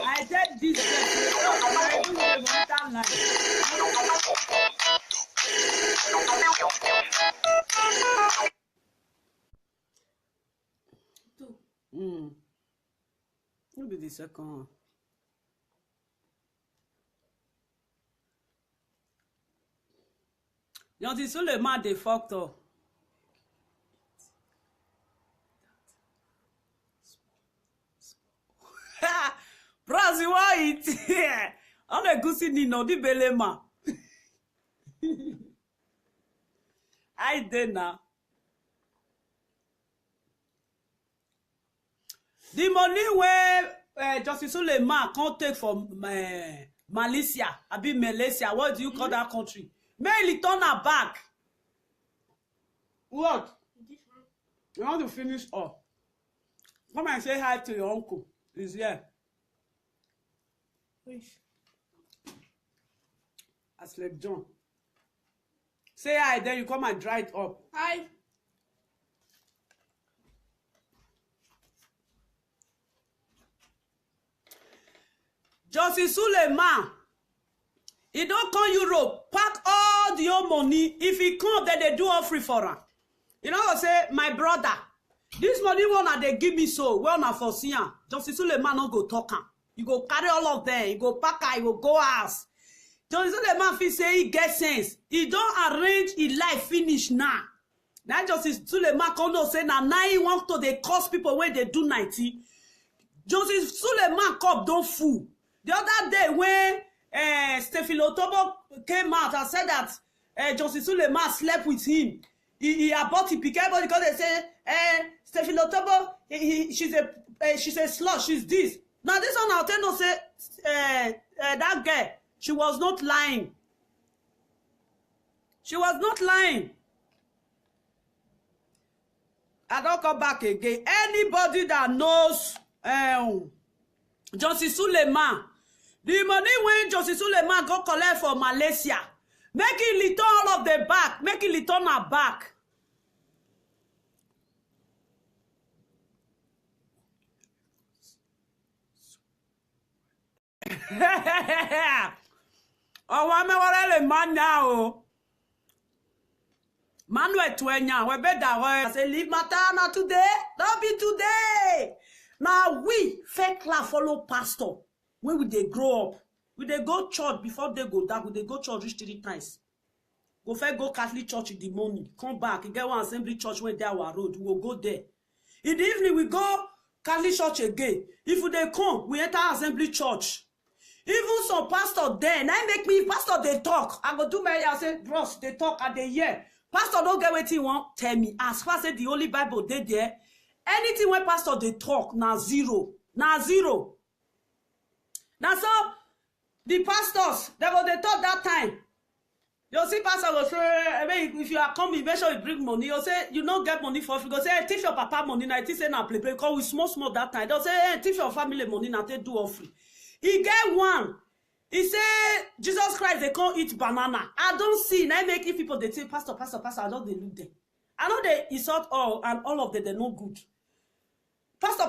I said this I do the mental line. Who be the second one? Johnson Suleiman dey fucked up. Bros, you want it? On a goosey nino, di belema. I did now. The money where Justice Suleiman can't take from Malaysia, Malaysia, what do you call that country? May he turn her back. What? You want to finish up? Come and say hi to your uncle. He's here. Aslep John. Say hi, then you come and dry it up. Hi. Justice Suleiman, he don't come Europe, pack all the old money. If he come, then they do offering for him. You know what I say, my brother, this money one they give me so, well na for see am. Justice Suleiman no go talk am. You go carry all of them, you go pack am, you go go house. Justice Suleiman fit say he get sense. He don't arrange his life finish now. Now Justice Suleiman come know say now he want to they cause people when they do 90. Justice Suleiman cup don't fool. The other day when Stephen Otobo came out and said that Justice Suleiman slept with him, he aborted everybody because they say Stephen Otobo she's a slut, she's this. Now this one I'll tell you say that girl, she was not lying. She was not lying. I don't come back again. Anybody that knows Justice Suleiman, the money when Justice Suleiman go collect for Malaysia, make it return all of the back, make it return her back. Oh, I'm a man now. Manuel Twenya, we better. I say, leave matter not today. Don't be today. Now we fake la follow pastor. When we they grow up, we they go church before they go dark. We they go church reach 3 times. Go first go Catholic church in the morning. Come back, get one assembly church when they our road. We will go there. In the evening we go Catholic church again. If they come, we enter assembly church. Even some pastor there, now make me pastor they talk. I go do my I say, bros, they talk at the year. Pastor don't get what he want. Tell me. As far as the Holy Bible they there, anything when pastor they talk, now zero. Now zero. Now so the pastors, they talk that time. You see, pastor will say, if you are coming, make sure you bring money. You say, you don't get money for free. You go say, hey, teach your papa money. Now, say, now play. Because we small that time. They'll say, hey, teach your family money. Now, they do offering. He get one. He say, Jesus Christ, they can't eat banana. I don't see. Now, making people, they say, pastor, I know they look there. I know they insult all, and all of them, they're no good. Pastor,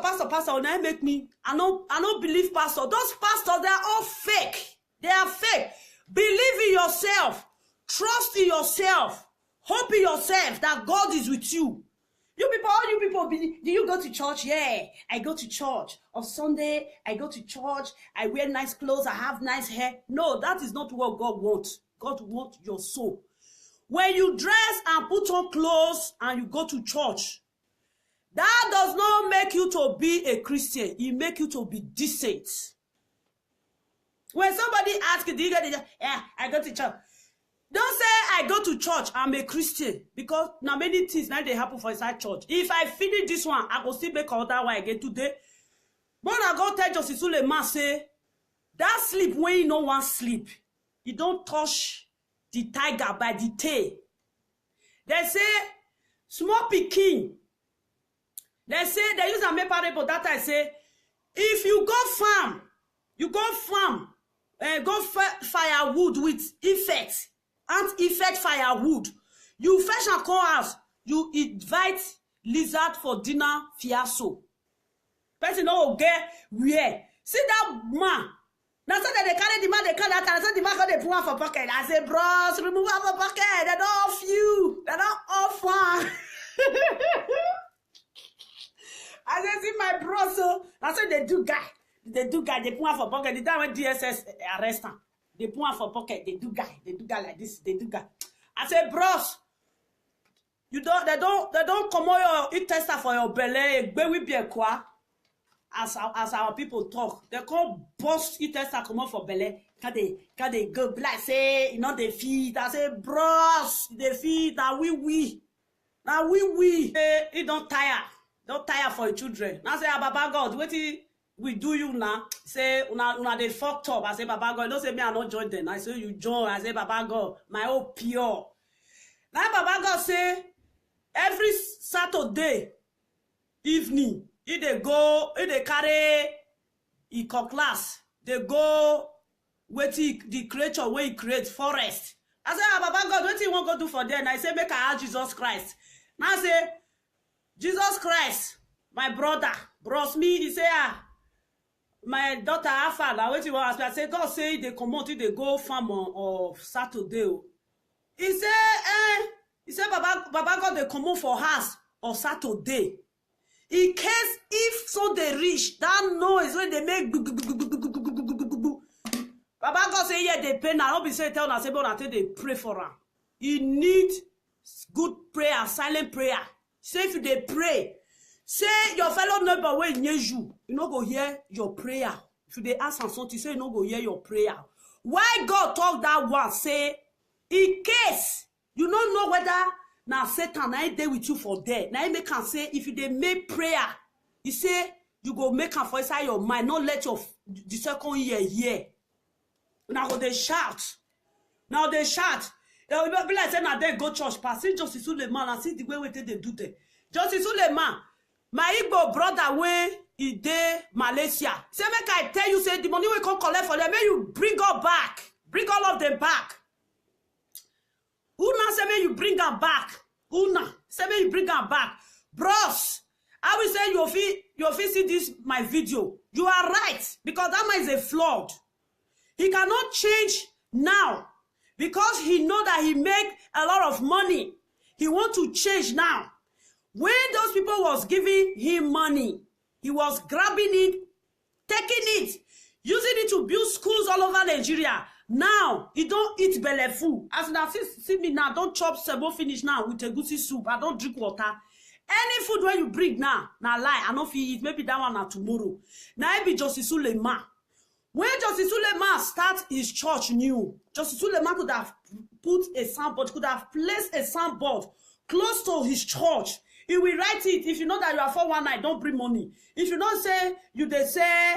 now make me, I don't believe pastor. Those pastors, they are all fake. They are fake. Believe in yourself. Trust in yourself. Hope in yourself that God is with you. All you people, do you go to church? Yeah, I go to church. On Sunday, I go to church. I wear nice clothes. I have nice hair. No, that is not what God wants. God wants your soul. When you dress and put on clothes and you go to church, that does not make you to be a Christian. It makes you to be decent. When somebody asks you, do you go to church? Yeah, I go to church. Don't say I go to church, I'm a Christian. Because now many things now they happen for inside church. If I finish this one, I go still make another one again today. But I go tell Justice Suleiman say, that sleep when you no want sleep, you don't touch the tiger by the tail. They say, small pikin, They use a make parable that I say, if you go farm, go firewood with effect, and effect firewood. You fetch and come house, you invite lizard for dinner fiasco. Person no get where. See that man. Now so that they carry the man, they carry that, and so the man got the put one for pocket. I say, bros, remove one for pocket. They don't off you. They don't off one. I say, see my bros, so I say they do guy. They put one for pocket. The time when DSS arrest him, they put one for pocket. They do guy like this. They do guy. I say, bros, they don't come on your tester for your belly. Be we be a qua. As our people talk, they call boss tester come on for belly. Can they go like say, you know, they feed. I say, bros, they feed. Now we. It don't tire. Don't tire for your children. Now say, Baba God, what we do you now? Say, una they fucked up. I say, Baba God, don't say me I not join them. I say, you join. I say, Baba God, my own pure. Now Baba God say, every Saturday evening, if they carry eco class, they go with the creature where he create forest. I say, Baba God, what you want to go do for them? I say, make I ask Jesus Christ. Now I say, Jesus Christ, my brother, bros me, he say, my daughter Alpha, now what you want to ask me? I say, God say they come out, they go farm on Saturday. He say, Baba God, they come out for house on Saturday. In case if so they reach, that noise when they make Baba God say, yeah, they pay now. Don't be say tell us about until they pray for her. You need good prayer, silent prayer. Say if they pray, say your fellow neighbor will near you no go hear your prayer. If they ask something, say you no go hear your prayer. Why God talk that one? Say, in case you don't know whether now Satan I dey with you for there. Now you can say if they make prayer, he say you go make am for inside your mind. Not let your the second year hear. Now they shout. Now they shout. They will be like say now they go church pass. See Justice Suleiman and see the way they do there. Justice Suleiman, my Igbo brother when he dey Malaysia. Say make I tell you say the money we come collect for them. May you bring all back. Bring all of them back. Una say may you bring them back. Una say may you bring them back. Bros, I will say you feel see this my video. You are right because that man is a fraud. He cannot change now because he know that he make a lot of money. He want to change now. When those people was giving him money, he was grabbing it, taking it, using it to build schools all over Nigeria. Now, he don't eat belly food. As now, see me now, don't chop sebo finish now with a goosey soup. I don't drink water. Any food when you bring now lie, I don't feel it. Maybe that one now tomorrow. Now it be Justice Suleiman. When Justice Suleiman start his church new, Justice Suleiman could have put a soundboard, could have placed a soundboard close to his church. He will write it. If you know that you are 419, don't bring money. If you don't say, they say,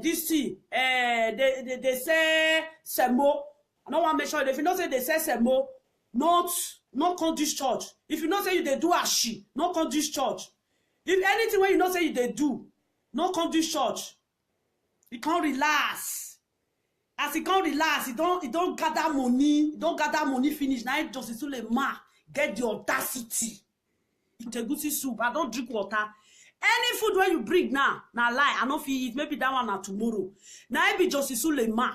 this thing, they say, Semo. I don't want to make sure. If you don't say they say Semo, not come this church. If you don't say they do Ashi, not come this church. If anything when you don't say they do, not come this church. He can't relax. As he can't relax, he don't gather money. He don't gather money finish. Now Justice Suleiman get the audacity. Eat a goosey soup. I don't drink water. Any food when you bring now lie. I don't feel it. Maybe that one now tomorrow. Now it be Justice Suleiman.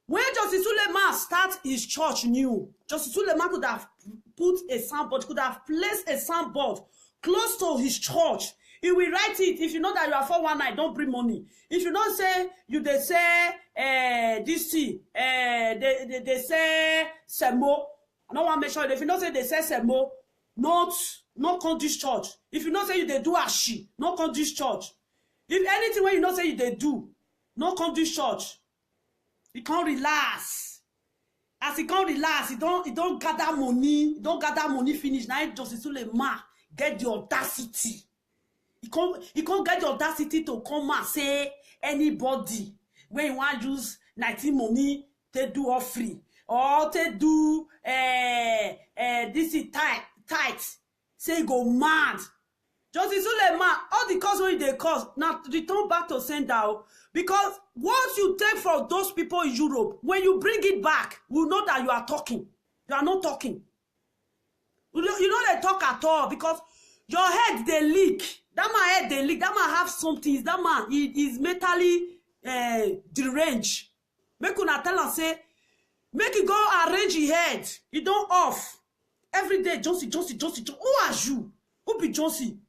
When Justice Suleiman start his church new, Justice Suleiman could have put a soundboard, could have placed a soundboard close to his church. He will write it. If you know that you are 419, don't bring money. If you don't say, they say, this thing, they say, Semo. I don't want to make sure. If you don't say they say Semo, not come this church. If you don't say they do Ashi, not come this church. If anything when you don't say they do, not come this church. He can't relax. As he can't relax, he don't gather money. He don't gather money finish. Now Justice Suleiman get the audacity. He can't get the audacity to come and say anybody when you want to use 19 money to do all free or to do this is tight. Say go mad. Justice Suleiman, all the cause wey they cause, now return back to sender. Because once you take from those people in Europe, when you bring it back, we know that you are talking. You are not talking. You know they talk at all because your head they leak. That man head they leak. That man have something. That man is mentally deranged. Make una tell am say, make it go arrange his head. He don't off. Every day, Johnson. Who are you? Who be Johnson?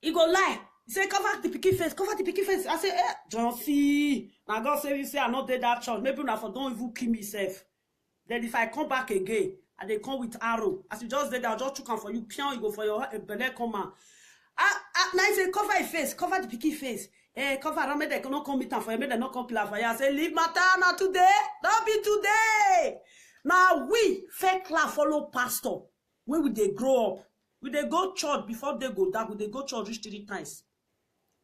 He go lie. He say, cover the picky face. I say, Johnson. Now God say, you say, I not dead that church. Maybe I for don't even kill myself. Then if I come back again, and they come with arrow. As you just did, I'll just come for you. Pion, you go for your belly come out. Now I say, cover your face. Cover the picky face. Cover around me. They cannot come meet for you. They not come kill for you. I say, leave matter not today. Don't be today. Now we fake la follow pastor. When will they grow up? Will they go church before they go dark? Will they go church reach 3 times?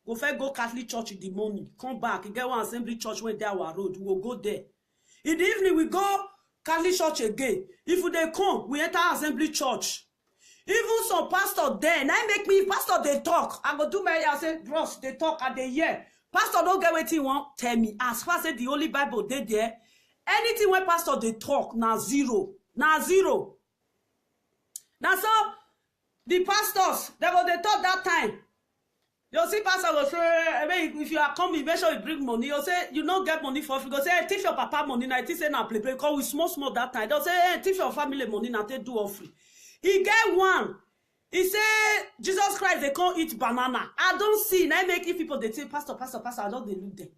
Go first go Catholic church in the morning. Come back. You get one assembly church when they our road. We will go there. In the evening, we go Catholic church again. If they come, we enter assembly church. Even some pastor there, now make me pastor they talk. I go do my I say, bros, they talk at the year. Pastor don't get what he want. Tell me. As far as the Holy Bible they there, anything when pastor they talk, now zero. Now zero. Now so the pastors, they talk that time. You see, pastor will say, if you are coming, make sure you bring money. You say, you don't get money for you go say, hey, teach your papa money. Now, it say, now play. Because we small that time. They'll say, hey, teach your family money. Now, they do offering. He get one. He say, Jesus Christ, they can't eat banana. I don't see. Now, make if people, they say, pastor, I know they look there.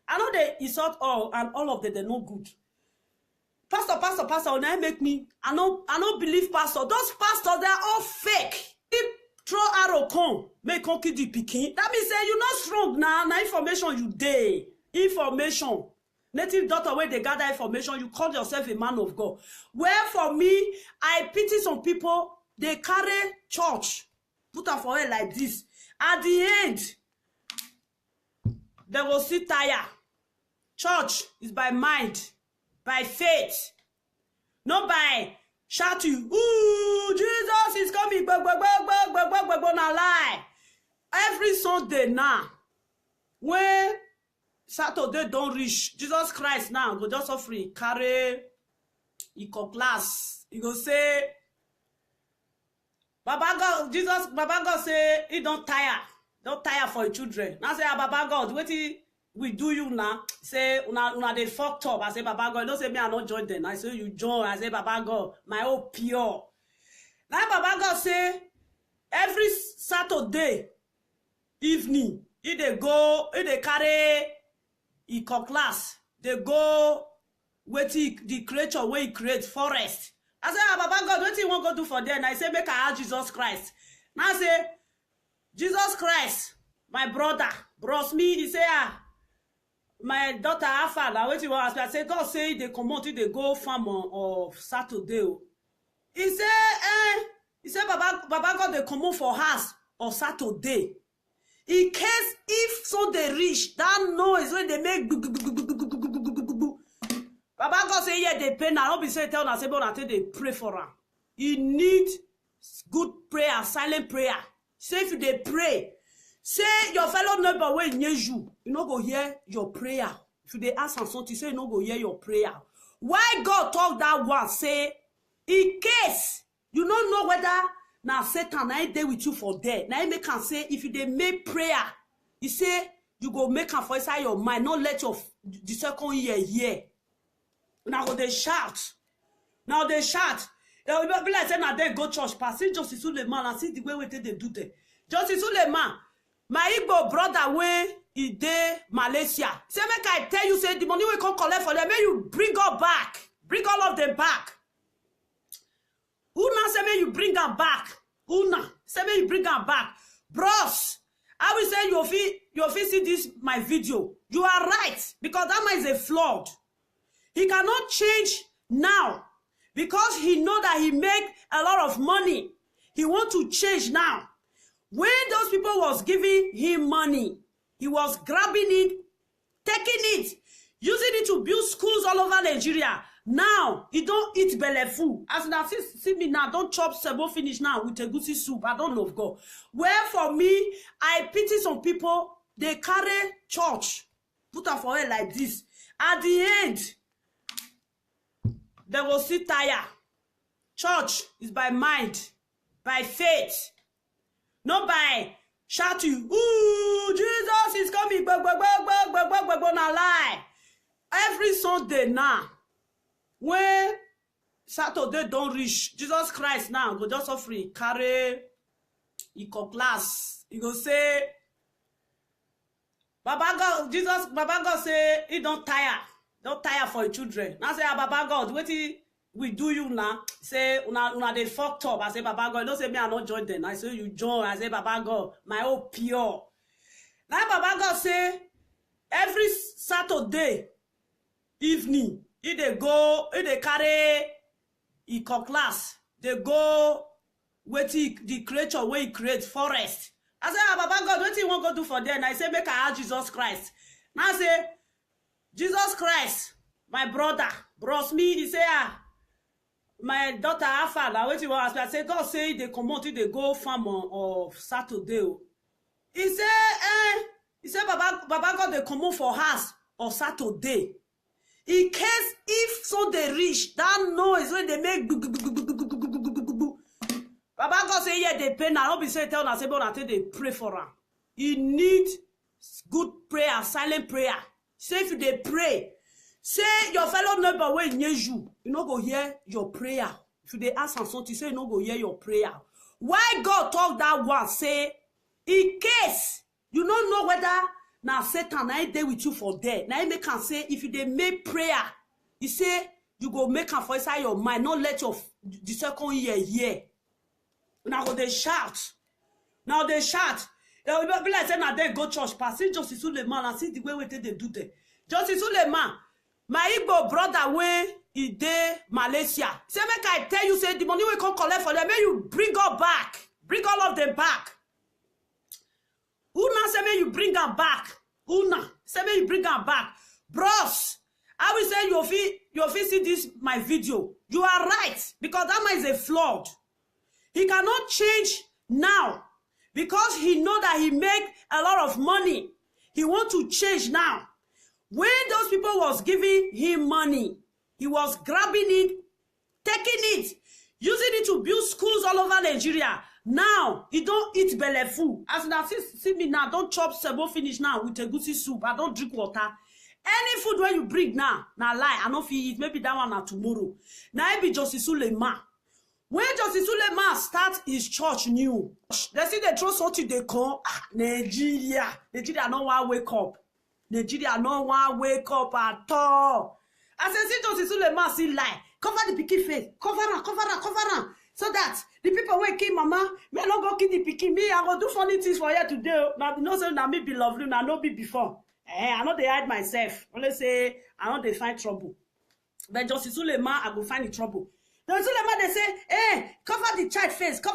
I know they insult all, and all of them, they're no good. Pastor, now make me, I don't believe pastor. Those pastors, they're all fake. Throw arrow come, make come kill the pikin. That means say you not strong now. Now information you day. Information. Native daughter where they gather information, you call yourself a man of God. Where for me, I pity some people, they carry church, put her for her like this. At the end, they will see tire. Church is by mind, by faith, not by shouting, ooh, Jesus is coming, na lie. Every Sunday now, when Saturday don't reach, Jesus Christ now go just offering, carry, he come class, he go say, Baba God say, he don't tire for your children. Now say, Baba God, what we do you now? Say, una they fucked up. I say, Baba God, don't say me I not join them. I say, you join. I say, Baba God, my own pure. Now Baba God say, every Saturday evening, if they carry eco class, they go with the creature where he create forest. I say, Baba God, what you want to go do for them? And I say, make I ask Jesus Christ. Now I say, Jesus Christ, my brother, bros me, he say, my daughter Alpha, now what you want to ask? I say, God say they come out, they go farm on Saturday. He say, Baba God, they come out for house on Saturday. In case if so they reach, that noise when they make Baba God say, yeah, they pay now. Don't be saying, tell us, but they pray for her. You need good prayer, silent prayer. Say if they pray, say your fellow neighbor will near you. You no go hear your prayer. If they ask something, say you no go hear your prayer. Why God talk that one? Say, in case you don't know whether now Satan I dey with you for there. Now you make can say if they make prayer, you say you go make her for inside your mind. Not let your the second year hear. Now they shout. Now they shout. Be like say now they go church pass. See Justice Suleiman and see the way they do there. Justice Suleiman, my Igbo brother when he dey Malaysia. Say make I tell you, say the money we come collect for them, may you bring all back. Bring all of them back. Una say may you bring them back. Una say may you bring them back. Bros, I will say you feel see this my video. You are right because that man is a fraud. He cannot change now because he know that he make a lot of money. He want to change now. When those people was giving him money, he was grabbing it, taking it, using it to build schools all over Nigeria. Now, he don't eat belly full. As now, see me now, don't chop sebo finish now with a goosey soup. I don't love God. Where for me, I pity some people, they carry church, put her for her like this. At the end, they will see tire. Church is by mind, by faith, not by shouting, ooh, Jesus is coming, na lie. Every Sunday now, when Saturday don't reach, Jesus Christ now go just offering, carry, he come class, he go say, Baba God, Jesus, Baba God say, he don't tire for your children. Now say, Baba God, what we do you now? Say, una they fucked up. I say, Baba God, don't say me I not join them. I say, you join. I say, Baba God, my own pure. Now Baba God say, every Saturday evening, if they carry eco class, they go with the creature where he create forest. I say, Baba God, what you want to go do for them? I say, make I ask Jesus Christ. Now I say, Jesus Christ, my brother, bros me, he say, my daughter Alpha, now what you want? I say, God say they come out, they go farm on Saturday. He say, Baba God, they come out for house on Saturday. In case if so they reach, that noise when they make Baba God say, yeah, they pay now. Don't be saying, tell us about until they pray for her. You need good prayer, silent prayer. Say if they pray, say your fellow neighbor will near you. You not go hear your prayer. If they ask something, say you not go hear your prayer. Why God talk that one? Say, in case you don't know whether now Satan I dey with you for there. Now you can say if they make prayer, you say you go make am for inside your mind. Not let your the second year hear. Now they shout. Now they shout. They will be like saying, now they go church pass. See Justice Suleiman and see the way they do that. Justice Suleiman, my Igbo brother way he dey Malaysia. Say make I tell you, say the money we come collect for them, may you bring all back. Bring all of them back. Una say may you bring them back. Una say may you bring them back. Bros, I will say you feel see this my video. You are right because that man is a fraud. He cannot change now because he know that he make a lot of money. He want to change now. When those people was giving him money, he was grabbing it, taking it, using it to build schools all over Nigeria. Now, he don't eat belly full. As now, see me now, don't chop sebo finish now with a goosey soup. I don't drink water. Any food where you bring now lie, I don't feel it. Maybe that one now tomorrow. Now, it be Justice Suleiman. When Justice Suleiman start his church new, they see they throw something they call Nigeria. Nigeria no one wake up. Nigeria no one wake up at all. As I see Justice Suleiman see lie, cover the pikin face, cover her, so that the people will kill mama, may not go kill the pikin. Me, I go do funny things for you today. Now you know say na me be lovely, now no be before. I know they hide myself. Only say I know they find trouble. But Justice Suleiman, I go find the trouble. Then Suleiman they say, hey, cover the child face, so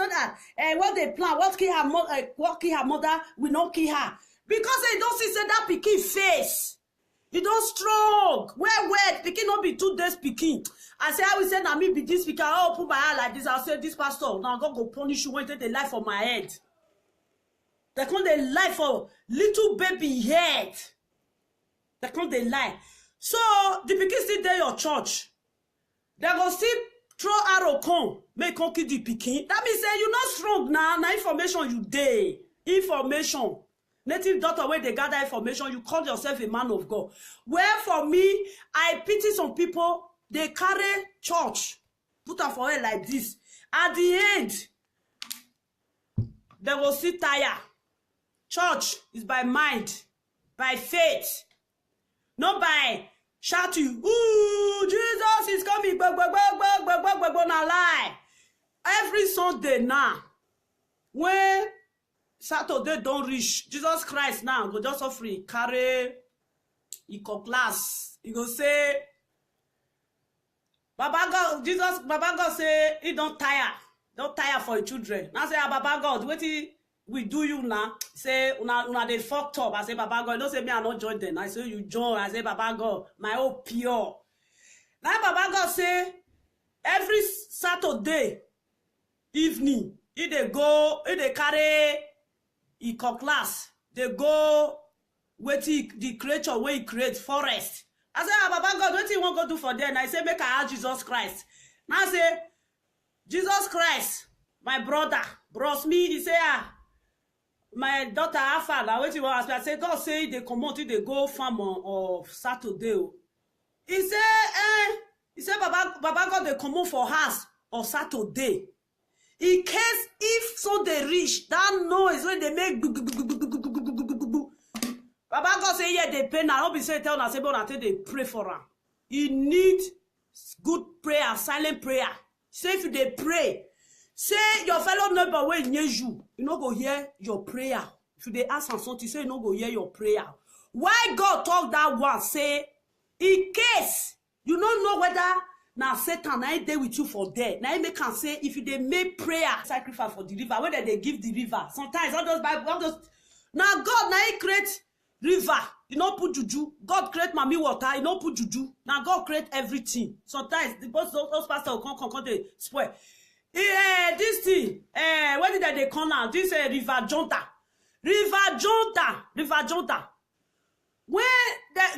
that what they plan, what kill her mother, we not kill her. Because they don't see say that pikin face. You don't strong. Where pikin not be 2 days pikin. I say I will say na me be this pikin. I open my eye like this. I'll say this pastor. Now God go punish you when they lie for my head. They can't they lie for little baby head. They can't they lie. So the pikin still there your church. They go still throw arrow come, make come kill the pikin. That means say you not strong now. Now information you dey. Information. Native daughter where they gather information, you call yourself a man of God. Where for me, I pity some people, they carry church, put her for her like this. At the end, they will see tire. Church is by mind, by faith, not by shouting, ooh, Jesus is coming, na lie. Every Sunday now, when Saturday don't reach, Jesus Christ now go just offering, carry, he come class, he go say, Baba God say, he don't tire for your children. Now say, Baba God, we do you now. Say una they fucked up. I say Baba God, don't say me I not join them. I say you join. I say Baba God, my own pure. Now Baba God say every Saturday evening, if they carry class, they go with the creature where he create forest. I say, Baba God, what you want to go do for them? I say, make I ask Jesus Christ. Now I say, Jesus Christ, my brother, bros me, he say, my daughter Alpha, now what you want? I say, God say they come out, they go farm on Saturday. He say, Baba God, they come out for house on Saturday. In case if so they reach, that noise when they make Baba God say, yeah, they pay now. Don't be say, tell us, but they pray for her. You need good prayer, silent prayer. Say if they pray, say your fellow neighbor will near you. You know, go hear your prayer. If they ask something, say you know, go hear your prayer. Why God talk that one? Say, in case you don't know whether now Satan I dey with you for there. Now they can say if they make prayer sacrifice for the river, whether they give the river. Sometimes all those Bible, all those now God now he create river, you know put juju. God create mommy water, you know put juju. Now God create everything. Sometimes those pastors will come they spoil. This thing, what did they call now? This river Jonta. River Jonta. When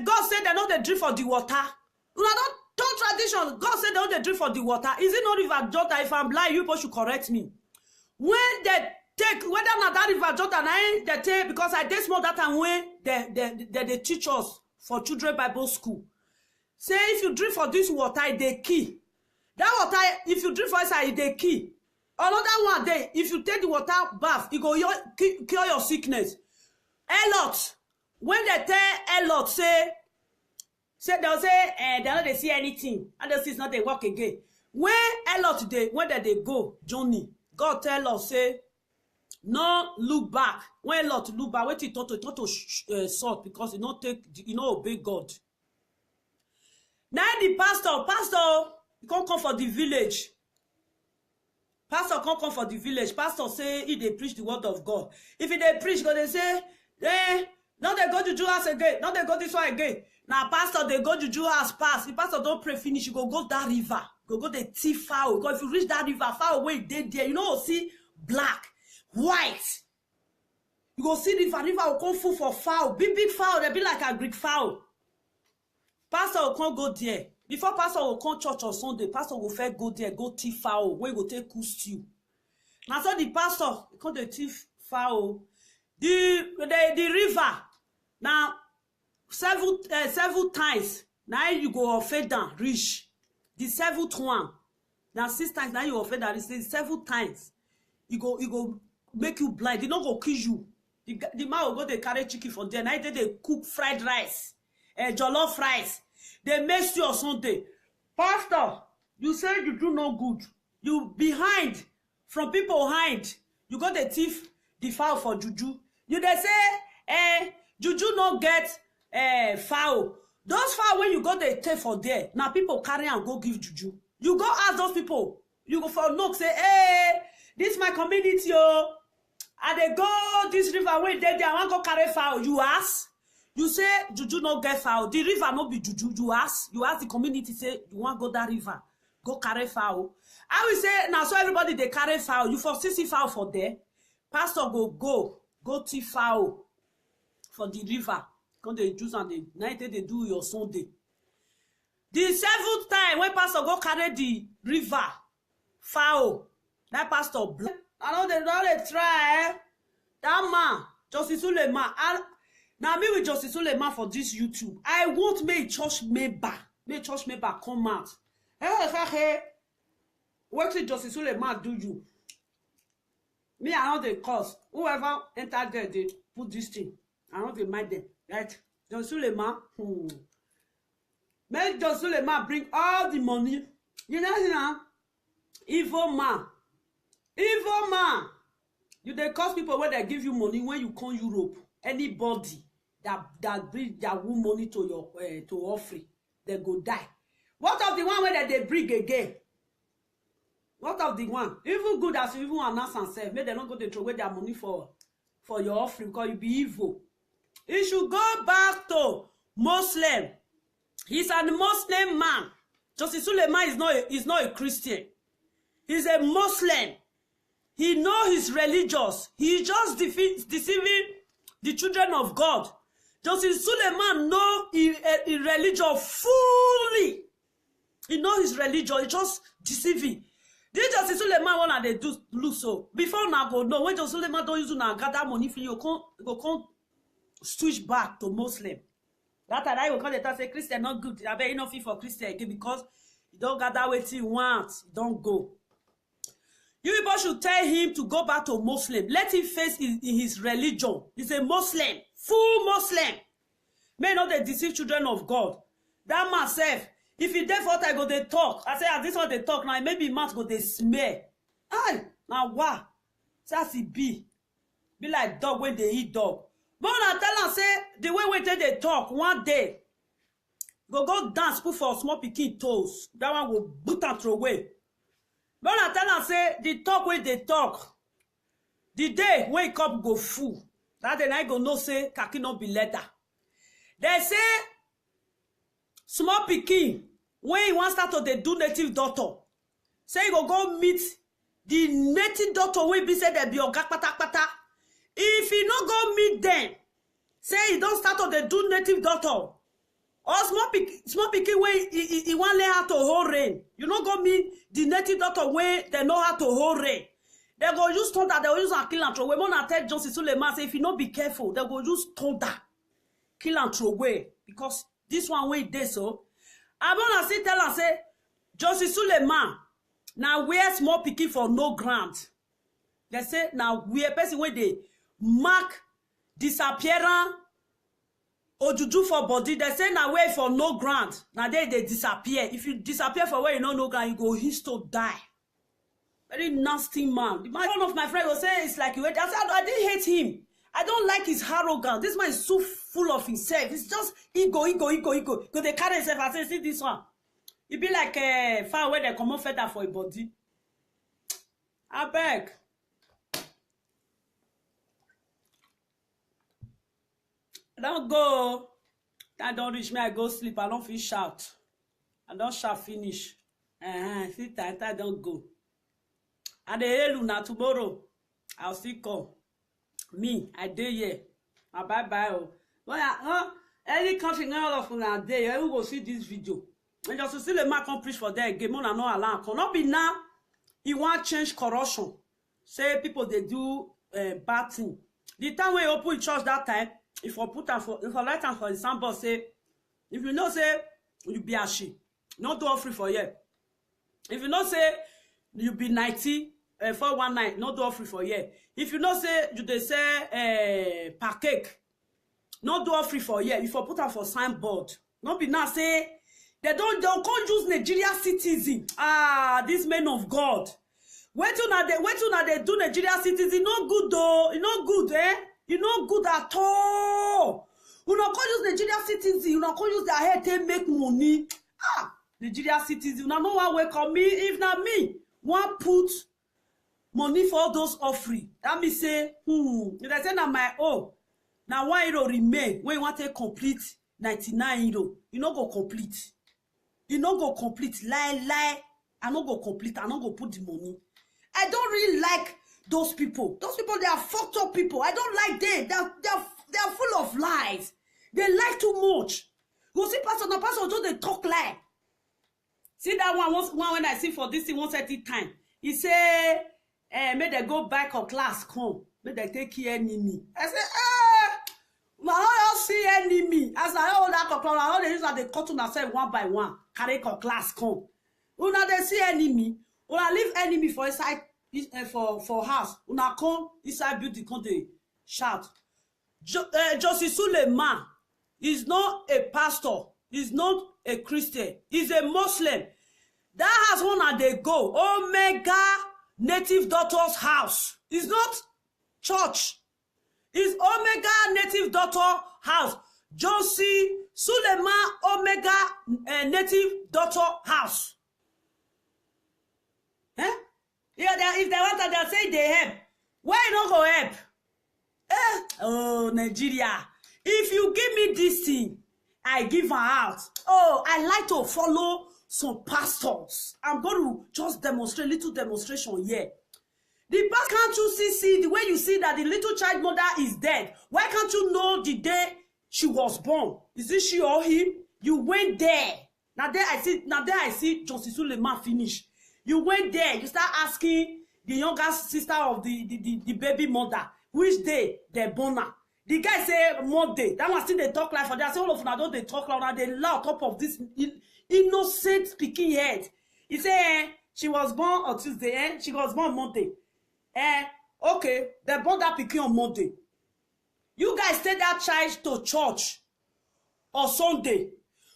God said they know they drink for the water, you don't tradition. God said they know they drink for the water. Is it not river Jonta? If I'm blind, you people should correct me. When they take, whether not that river Jordan, they take, because I did small that time when they teach us for children Bible school. Say if you drink for this water, they key. That water, if you drink for inside, they key. Another one day, if you take the water bath, it go cure your sickness. A lot. When they tell a lot, say they'll say, they don't they see anything, and they see it's not they walk again. When a lot they when they go journey, God tell us say. No look back. When a lot look back, wait till to sort because you not take you know obey God. Now the pastor, you can't come for the village. Pastor can't come for the village. Pastor say if they preach the word of God. If they preach, God they say, now they go to Jew house again. Now they go this way again. Now pastor they go to Jew house pass. If pastor don't pray finish, you go that river. Go the thief foul. Because if you reach that river, far away, there, you know see black. White. You go see river will come full for fowl. Big fowl, they be like a Greek fowl. Pastor will come go there. Before pastor will come church on Sunday, pastor will first go there, go thief fowl, where you go take cool stew. Now so the pastor come the thief fowl. The river. Now several times. Now you go offend down, reach. The seventh one. Now 6 times, now you offend down, several times. You go make you blind. They not go kill you. The man will go they carry chicken for there. Now they cook fried rice, jollof rice. They mess you on Sunday. Pastor, you say you do no good. You behind from people behind. You got the thief the fowl for juju. You they say juju no get fowl. Those fowl when you go they take for there. Now people carry and go give juju. You go ask those people. You go for knock say this my community, oh. And they go this river where they I want go carry fowl. You ask, you say juju no get fowl. The river no be juju. You ask the community say you want go that river, go carry fowl. I will say now so everybody they carry fowl. You for see fowl for there. Pastor go thief fowl for the river. Come they juice and the night they do your Sunday. The 7th time when pastor go carry the river fowl. That pastor, I know they try. That man, Justice Suleiman. Now me with Justice Suleiman for this YouTube. I want me church member come out. Hey, what did Justice Suleiman do you? Me, I know the cause. Whoever entered there, they put this thing. I know they mind them, right? Justice Suleiman, make Justice Suleiman bring all the money. You know, evil man. You they cause people when they give you money when you come Europe. Anybody that bring their own money to your to offering, they go die. What of the one where they bring again? What of the one? Even good as you even announce and self, make them not go to throw away their money for your offering because you be evil. He should go back to Muslim. He's a Muslim man. Justice Suleiman is not a Christian. He's a Muslim. He knows he's religious. He's just deceiving the children of God. Justice Suleiman knows his religion fully. He knows his religion. He just deceiving. This Justice Suleiman one they do so. Before now go no, when Justice Suleiman don't use to gather money for you, can't switch back to Muslim. That time I will call it as a Christian not good. I bet enough for Christian again because you don't gather what you want. Don't go. You people should tell him to go back to Muslim. Let him face his religion. He's a Muslim, full Muslim. May not they deceive children of God. That myself, if he therefore I go they talk. I say, this one they talk now. Maybe mouth go they smear. Aye, now what? That's it be like dog when they eat dog. But I tell am say the way they talk one day go dance put for small pikin toes. That one will boot and throw away. But I tell am say the talk when they talk the day when cup go full that day I go know say kaki no be leather. They say small pikin when he wan start to dey do native doctor say he go meet the native doctor wey be say they be oga kpatakpata. If he no go meet them, say he don't start to dey do native doctor or small pikin wey he wan learn how to hold rain, you no go meet the native doctor wey they know how to hold rain. They go use thunder, they go use and kill and throw away. When I tell Justice Suleiman say if you no be careful, they go use thunder, kill and throw away because this one wey dey so. I wanna still tell am say Justice Suleiman now where small pikin for no grant. They say now we a person wey dey mark disappearance ojuju for body. They say now where for no grant. Now they disappear. If you disappear for where you no grant, you go histo die. Very nasty man. One of my friends will say it's like you hate. I didn't hate him. I don't like his arrogance. This man is so full of himself. It's just ego. Because they carry himself. I say, see this one. It be like far away they come on feather for a body. I beg. I don't go. That don't reach me. I go sleep. I don't feel shout. I don't shout finish. See that I don't go. And the hell now tomorrow. I'll still come. Me, I dey here. Bye. Well, any country all of una dey, you go see this video. And just to see the man come preach for there again, man, no allow. Cannot be now. He want change corruption. Say people they do bad thing. The time when you open church that time, if you put for if you write am for example, say if you know say you be ashy, not do offering for you. If you know say you be 90. 419, not do offering for year. If you know say you they say per cake, not do offering for year. If you put them for signboard, not be now say they can't use Nigeria citizen. These men of God. Wait till now they do Nigeria citizen. No good though. You not good, You not good at all. You not can't use Nigeria citizen. You not can't use their head to make money. Nigeria citizen. You know one welcome me. If not me, one put money for all those offering. That me say, if I say na my own, now €1 remain when you want to complete €99. You no go complete. You no go complete. Lie. I no go complete. I no go put the money. I don't really like those people. Those people, they are fucked up people. I don't like them. They're full of lies. They lie too much. You see, pastor just they talk lie. See that one when I see for this thing 130 time. He say, may they go back or class come. May they take care enemy. I say, I don't see enemy. As I hold that clock, I don't use that they cut to myself one by one. Carry or class come. Una they see enemy. Una leave enemy for inside for house. Una come inside building come they shout. Justice Suleiman is not a pastor. He's not a Christian. He's a Muslim. That house one they go. Omega Native Daughter's house. It's not church. It's Omega Native Daughter house. Justice Suleiman Omega Native Daughter house. Yeah, if they want to, they'll say they help. Why you not go help? Oh, Nigeria. If you give me this thing, I give her out. Oh, I like to follow some pastors. I'm going to just demonstrate, little demonstration here. The past, can't you see the way you see that the little child mother is dead? Why can't you know the day she was born? Is it she or him? You went there. Now there I see Justice Suleiman finish. You went there. You start asking the younger sister of the baby mother, which day they born her. The guy say Monday. That one still they talk like for that. I say all of them don't they talk loud. Now they lie on top of this innocent speaking head. He say she was born on Tuesday. She was born Monday. Okay, they born that pikin on Monday. You guys take that child to church on Sunday.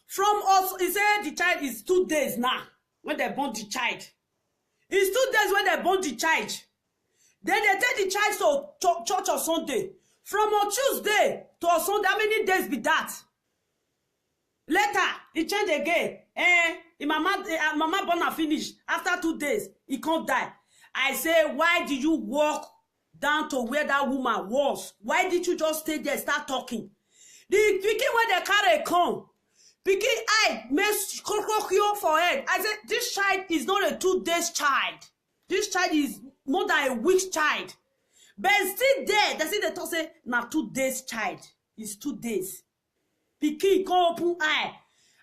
From us, he said the child is 2 days now when they born the child. It's 2 days when they born the child. Then they take the child to church on Sunday. From on Tuesday to on Sunday, how many days be that? Later, he change again. Mama born and finish. After 2 days, he can't die. I say, why did you walk down to where that woman was? Why did you just stay there and start talking? The pikin when they carry come, pikin eye makes crocodile for head. I said, this child is not a 2 days child. This child is more than a week child. But still there, they say they talk say, now 2 days child. It's 2 days. Pikin come open eye.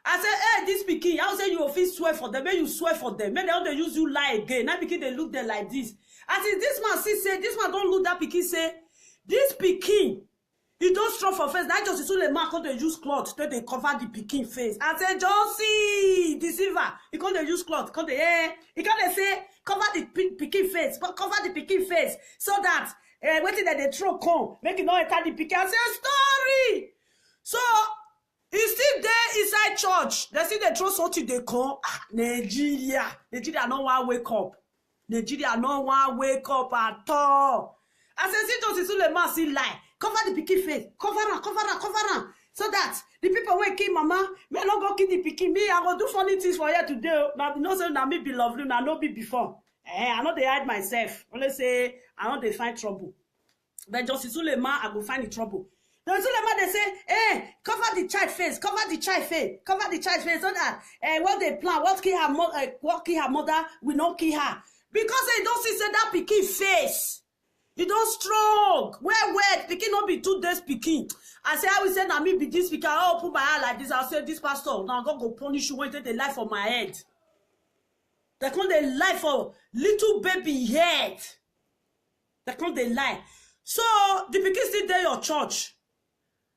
I said, hey, this pikin, I say you often swear for them. When you swear for them, when they don't use you lie again. Now pikin, they look there like this. I said, this man say, this man don't look that pikin say, this pikin, he don't strong for face. That just so the man can't they use cloth to they cover the pikin face. I said, Josie, deceiver. He can't they use cloth. Can't they, he can't say, cover the pikin face, but cover the pikin face so that waiting that they throw come, make it not enter the pikin. I say, story. So, he's still there inside church. They see they throw something, they come. Nigeria no one wake up. Nigeria no one wake up at all. I said, see Justice Suleiman see lie. Cover the pikin face. Cover am. So that the people will kill mama, may not go kill the pikin. Me, I go do funny things for you today. Now, you know, say, now me be lovely, now no be before. I know they hide myself. Only say, I know they find trouble. But Justice Suleiman, I go find the trouble. Then Suleiman, they say, hey, cover the child face, so that what they plan, what kill her mother, we not kill her. Because they don't see say that pikin face. You don't strong. Where pikin not be 2 days pikin. I say, I will say, now me be this pikin. I'll put my eye like this. I'll say, this pastor, now God go punish you when they lie for my head. They can't they lie for little baby head. They can't they lie. So, the pikin still there your church.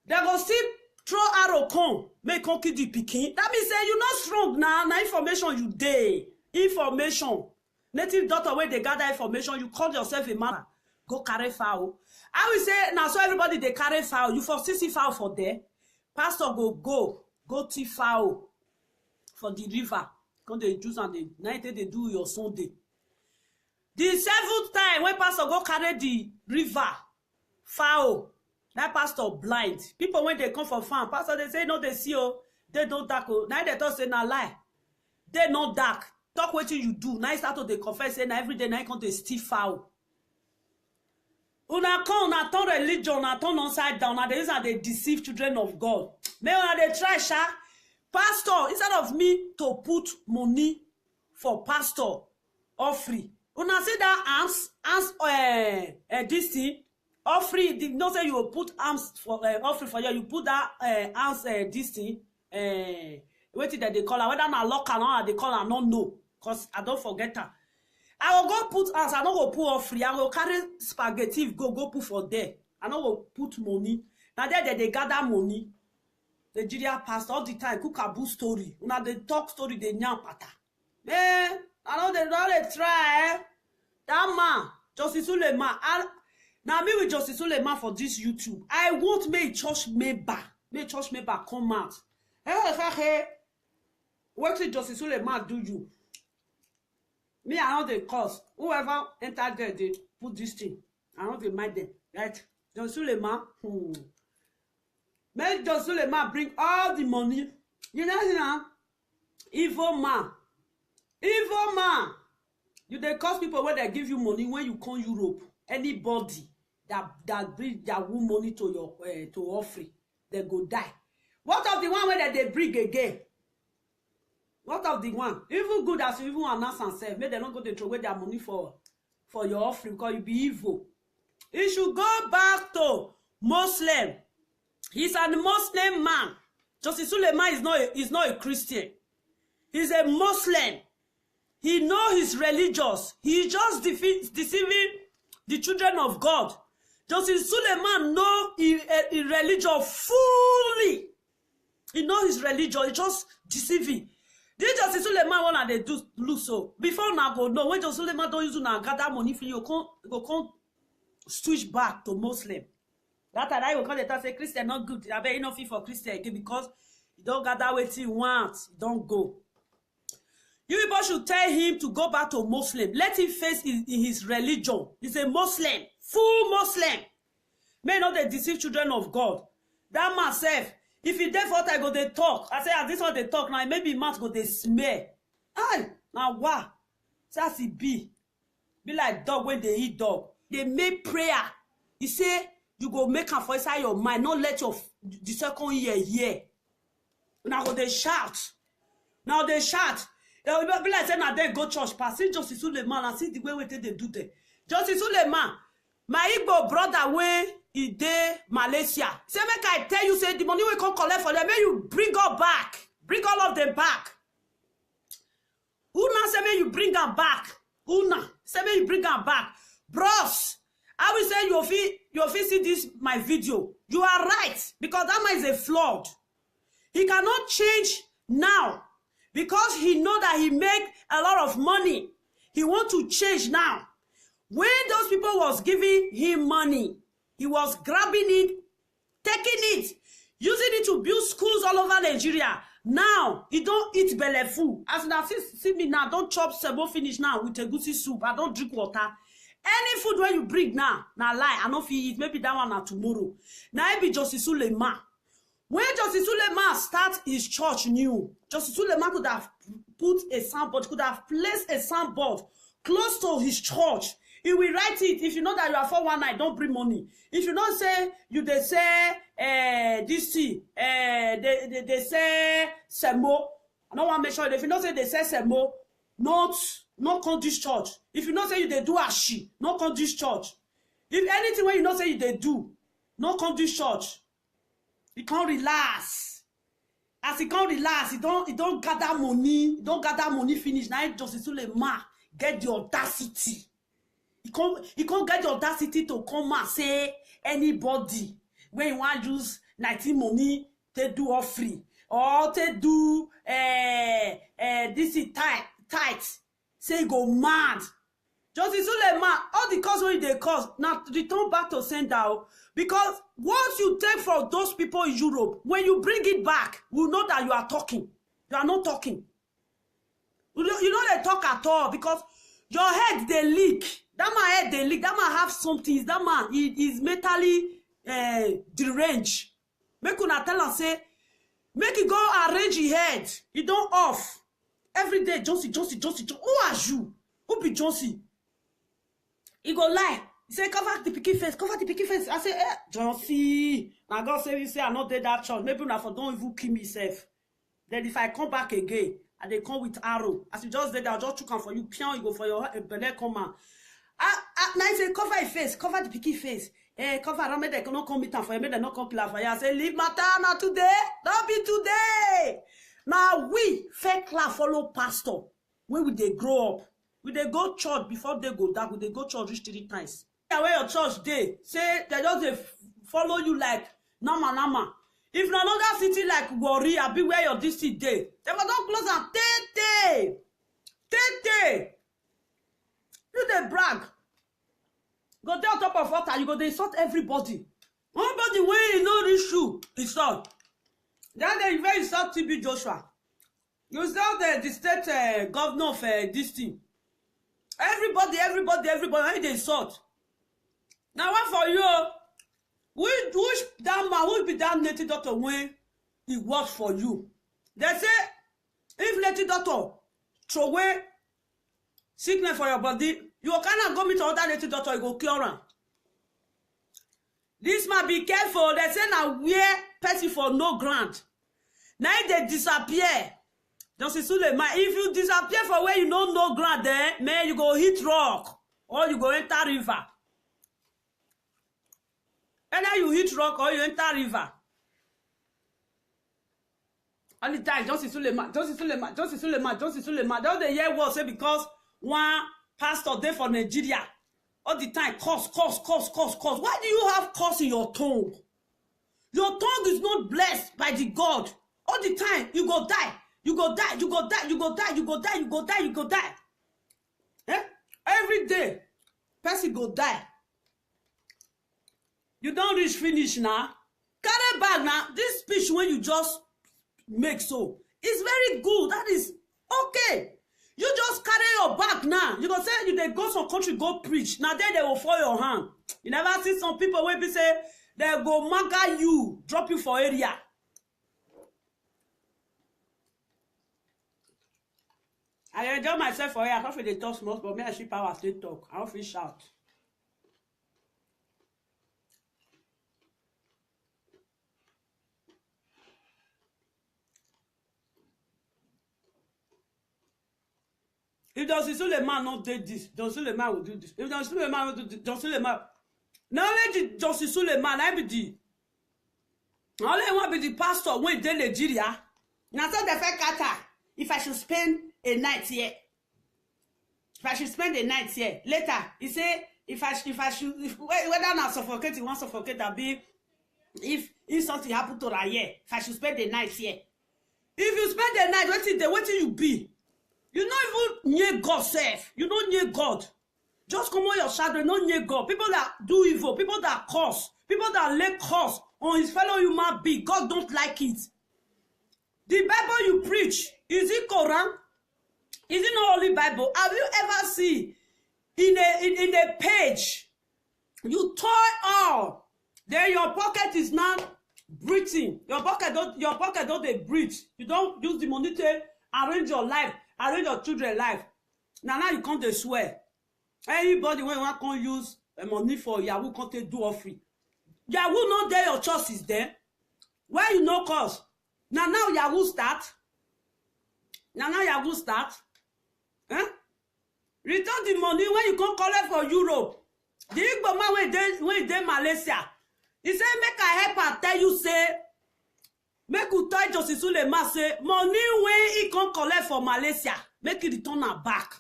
They go still throw arrow come, make come kill the pikin. That means say you not strong now. Now information you dey. Information. Native daughter where they gather information, you call yourself a man. Go carry foul. I will say now so everybody they carry foul. You for see foul for there. Pastor go thief foul for the river. Come they juice and the night they do your Sunday. The 7th time when pastor go carry the river foul. That pastor blind. People when they come from farm, pastor they say no, they see oh, they don't dark. Now they talk say na lie. They not dark. Talk what you do. Now start to they confess say na every day now come to steal foul. Una come, una turn religion, una turn upside down. Now they deceive children of God. May una they try sha. Pastor, instead of me to put money for pastor offering, una say that arms this thing. Offering, no say you will put arms for offering for you. You put that arms this thing. What that they call her? Whether na lock or not, they call her. Not know, cause I don't forget her. I will go put arms. I don't go put offering. I will carry spaghetti. Go put for there. I don't go put money. Now there they gather money. The Nigeria pastor all the time cook a boo story. Una they talk story they nyam pata. I know they try. That man, Justice Suleiman. Now me with Justice Suleiman for this YouTube. I want me church member come out. Hey, what will Justice Suleiman do you? Me, I know the cause. Whoever entered there, they put this thing. I know they mind them, right? Justice Suleiman, make Justice Suleiman bring all the money. You know, evil man. You dey cause people when they give you money when you come Europe. Anybody that bring their womb money to your to offering, they go die. What of the one where they bring again? What of the one? Even good as you even announce and say, make they not go to throw away their money for your offering because you be evil. You should go back to Muslim. He's a Muslim man. Justice Suleiman is not a Christian. He's a Muslim. He know he's religious. He just deceiving the children of God. Justice Suleiman know he religion fully. He know his religion. He just deceiving. This Justice Suleiman one they do look so. Before now go no. When Justice Suleiman don't use to gather money for you, go switch back to Muslim. That time I will call the time say Christian not good. I bet enough for Christian again because you don't gather what you want. You don't go. You people should tell him to go back to Muslim. Let him face in his religion. He's a Muslim. Full Muslim. May not they deceive children of God. That man self, if he there for I go they talk. I say, as this one they talk now, maybe mouth go they smear. Aye, now what? That's it be. Be like dog when they eat dog. They make prayer. He say, you go make am for inside your mind. Not let your the second year hear. Now go they shout. Now they shout. They will be like saying now they go church pass. See Justice Suleiman and see the way they do there. Justice Suleiman, my Igbo brother when he dey Malaysia. Say make I tell you, say the money we come collect for them, may you bring all back. Bring all of them back. Una say may you bring them back. Una say may you bring them back. Bros, I will say you feel see this my video. You are right because that man is a flawed. He cannot change now because he know that he make a lot of money. He want to change now. When those people was giving him money, he was grabbing it, taking it, using it to build schools all over Nigeria. Now, he don't eat belly food. As now, see me now, don't chop sebo finish now with a goosey soup. I don't drink water. Any food when you bring now lie, I don't feel it. Maybe that one now tomorrow. Now, it be Justice Suleiman. When Justice Suleiman start his church new, Justice Suleiman could have put a soundboard, could have placed a soundboard close to his church. He will write it. If you know that you are 419, don't bring money. If you don't say, they say, this thing, they say, Semo. I don't want to make sure. If you don't say they say Semo, not come this church. If you don't say they do Ashi, not come this church. If anything when you don't say they do, not come this church. He can't relax. As he can't relax, he don't gather money. He don't gather money finish. Now Justice Suleiman get the audacity. He can't get the audacity to come and say anybody when you want to use 19 money to do offering or to do this is tight. Say go mad. Justice Suleiman, all the cause when they cause now return back to sender because once you take from those people in Europe, when you bring it back, we know that you are talking. You are not talking. You know they talk at all because your head they leak. That man head they leak. That man have something. That man is mentally deranged. Make una tell and say, make it go arrange his head. He don't off. Every day, Johnson. Who are you? Who be Johnson? He go lie. He say, cover the picky face. I say, Johnson. Now God say, you say, I not dead that church. Maybe una for don't even kill myself. Then if I come back again, and they come with arrow. As you just did, I'll just took for you. Pian, you go for your belly come on. Now I say, cover your face. Cover the picky face. Cover around me. They cannot come meet for you. They not come kill for you. I say, leave matter not today. Don't be today. Now we fake la follow pastor. When will they grow up? Will they go church before they go dark? Will they go church reach 3 times? Where your church day say they just follow you like nama. If in another city like Warri, I be where your district day. They will don't close and tete. You they brag. Go there on top of water, you go they insult everybody. Nobody when you know this shoe, insult. Then they even insult TB Joshua. You insult the state governor of this thing. Everybody, when they insult. Now what for you? Which that man will be that native doctor when he works for you? They say if native doctor throw away sickness for your body, you cannot go meet other native doctor, you go cure am. This man, be careful. They say now where person for no grant. Now they disappear. Justice Suleiman, if you disappear for where you don't know grant, then man, you go hit rock or you go enter river. Either you hit rock or you enter river. All the time, Justice Suleiman. Don't they hear what say because one pastor there for Nigeria. All the time, curse. Why do you have curse in your tongue? Your tongue is not blessed by the God. All the time, you go die. Eh? Every day, person go die. You don't reach finish now. Carry back now. This speech when you just make so, it's very good. That is okay. You just carry your back now. You go say you they go some country go preach. Now then they will fall your hand. You never see some people where people say they go maga you, drop you for area. I enjoy myself for here. I don't feel they talk small, but me I see power still talk. I don't feel shout. If Justice Suleiman not did this, Justice Suleiman will do this. If Justice Suleiman will do this, Justice Suleiman. Now let Justice Suleiman, I be the. Only one be the pastor when they Nigeria. Now so the fact kata. If I should spend a night here, later he say if whether not suffocate, he wants suffocate or be if something happen to Raye, if I should spend the night here. If you spend the night, what you be? You not even near God self. You don't near God. Just come on your shadow, not near God. People that do evil, people that curse, people that lay curse on his fellow human being, God don't like it. The Bible you preach, is it Quran? Is it not only Bible? Have you ever seen in a page, you toy all, then your pocket is not breathing. Your pocket don't they breathe. You don't use the money to arrange your life. Arrange your children's life. Now you can't swear. Anybody when you want to use money for Yahoo can't do offering. Yahoo not there, your choice is there. Why you no cause? Now Yahoo start. Now Yahoo start. Huh? Return the money when you come collect for Europe. The Igbo man when they Malaysia. He say make I help and tell you say. Make you tell Justice Suleiman say money when he can collect for Malaysia, make it return her back.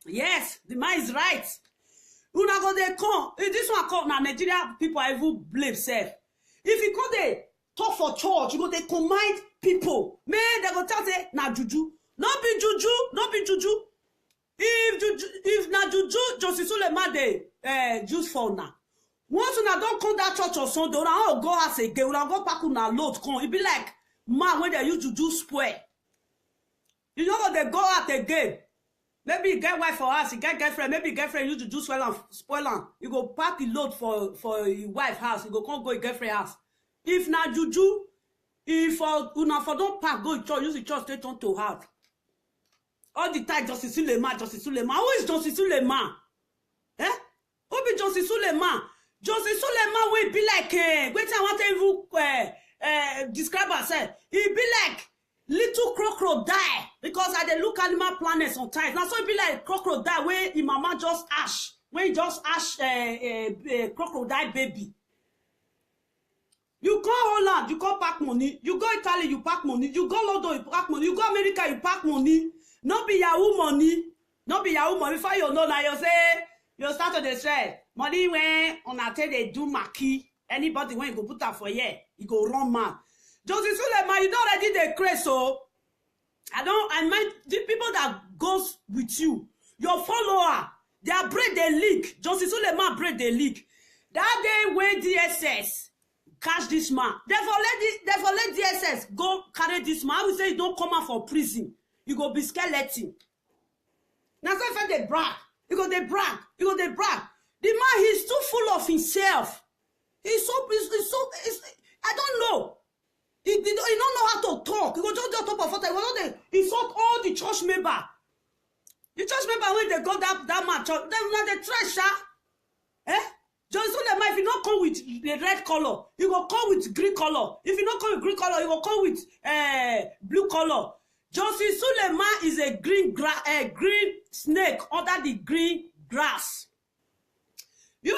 Yes, the man is right. Una go they come. If this one come now, Nigeria people are even blame self. If you go they talk for church, you go they command people. Man, they go tell say na juju. Not be juju. If na juju, Justice Suleiman they juice for now. Once una don't come that church or Sunday, una go house again, una go pack una load come. It be like man when they used to do spoil. You know what they go out again. Maybe you get wife for house, you get girlfriend, maybe girlfriend used to do spoil am. You go pack the load for your wife house, you go come go your girlfriend house. If na juju, if una for don't pack go church, use the church straight on to house. All the time Justice Suleiman. Who is Justice Suleiman? Eh? Who be Justice Suleiman? Justice Suleiman will be like wait, I want to describe herself. He be like little crocodile because I dey look Animal Planet sometimes. Now so it be like crocodile where his mama just ash, when he just ash crocodile baby. You go Holland, you go pack money. You go Italy, you pack money. You go London, you pack money. You go America, you pack money. Not be Yahoo money. Before you know now, you say you start to say money when on a tell they do maki. Anybody when you go put that for here, you go run man. Justice Suleiman, you don't already the craze, so I mind the people that goes with you, your follower, their bread they leak. Justice Suleiman bread they leak. That day when DSS catch this man, therefore let DSS go carry this man. I will say you don't come out for prison. You go be skeleton. Now so if they brag, you go they brag. The man, he's too full of himself. He's so I don't know. He don't know how to talk. He go just talk about he insult all the church member. You just remember when they got that match, they trash, eh? Joyce Suleiman, if you not come with the red color, you go come with green color. If you not come with green color, you go come with blue color. Joyce Suleiman is a green snake under the green grass. You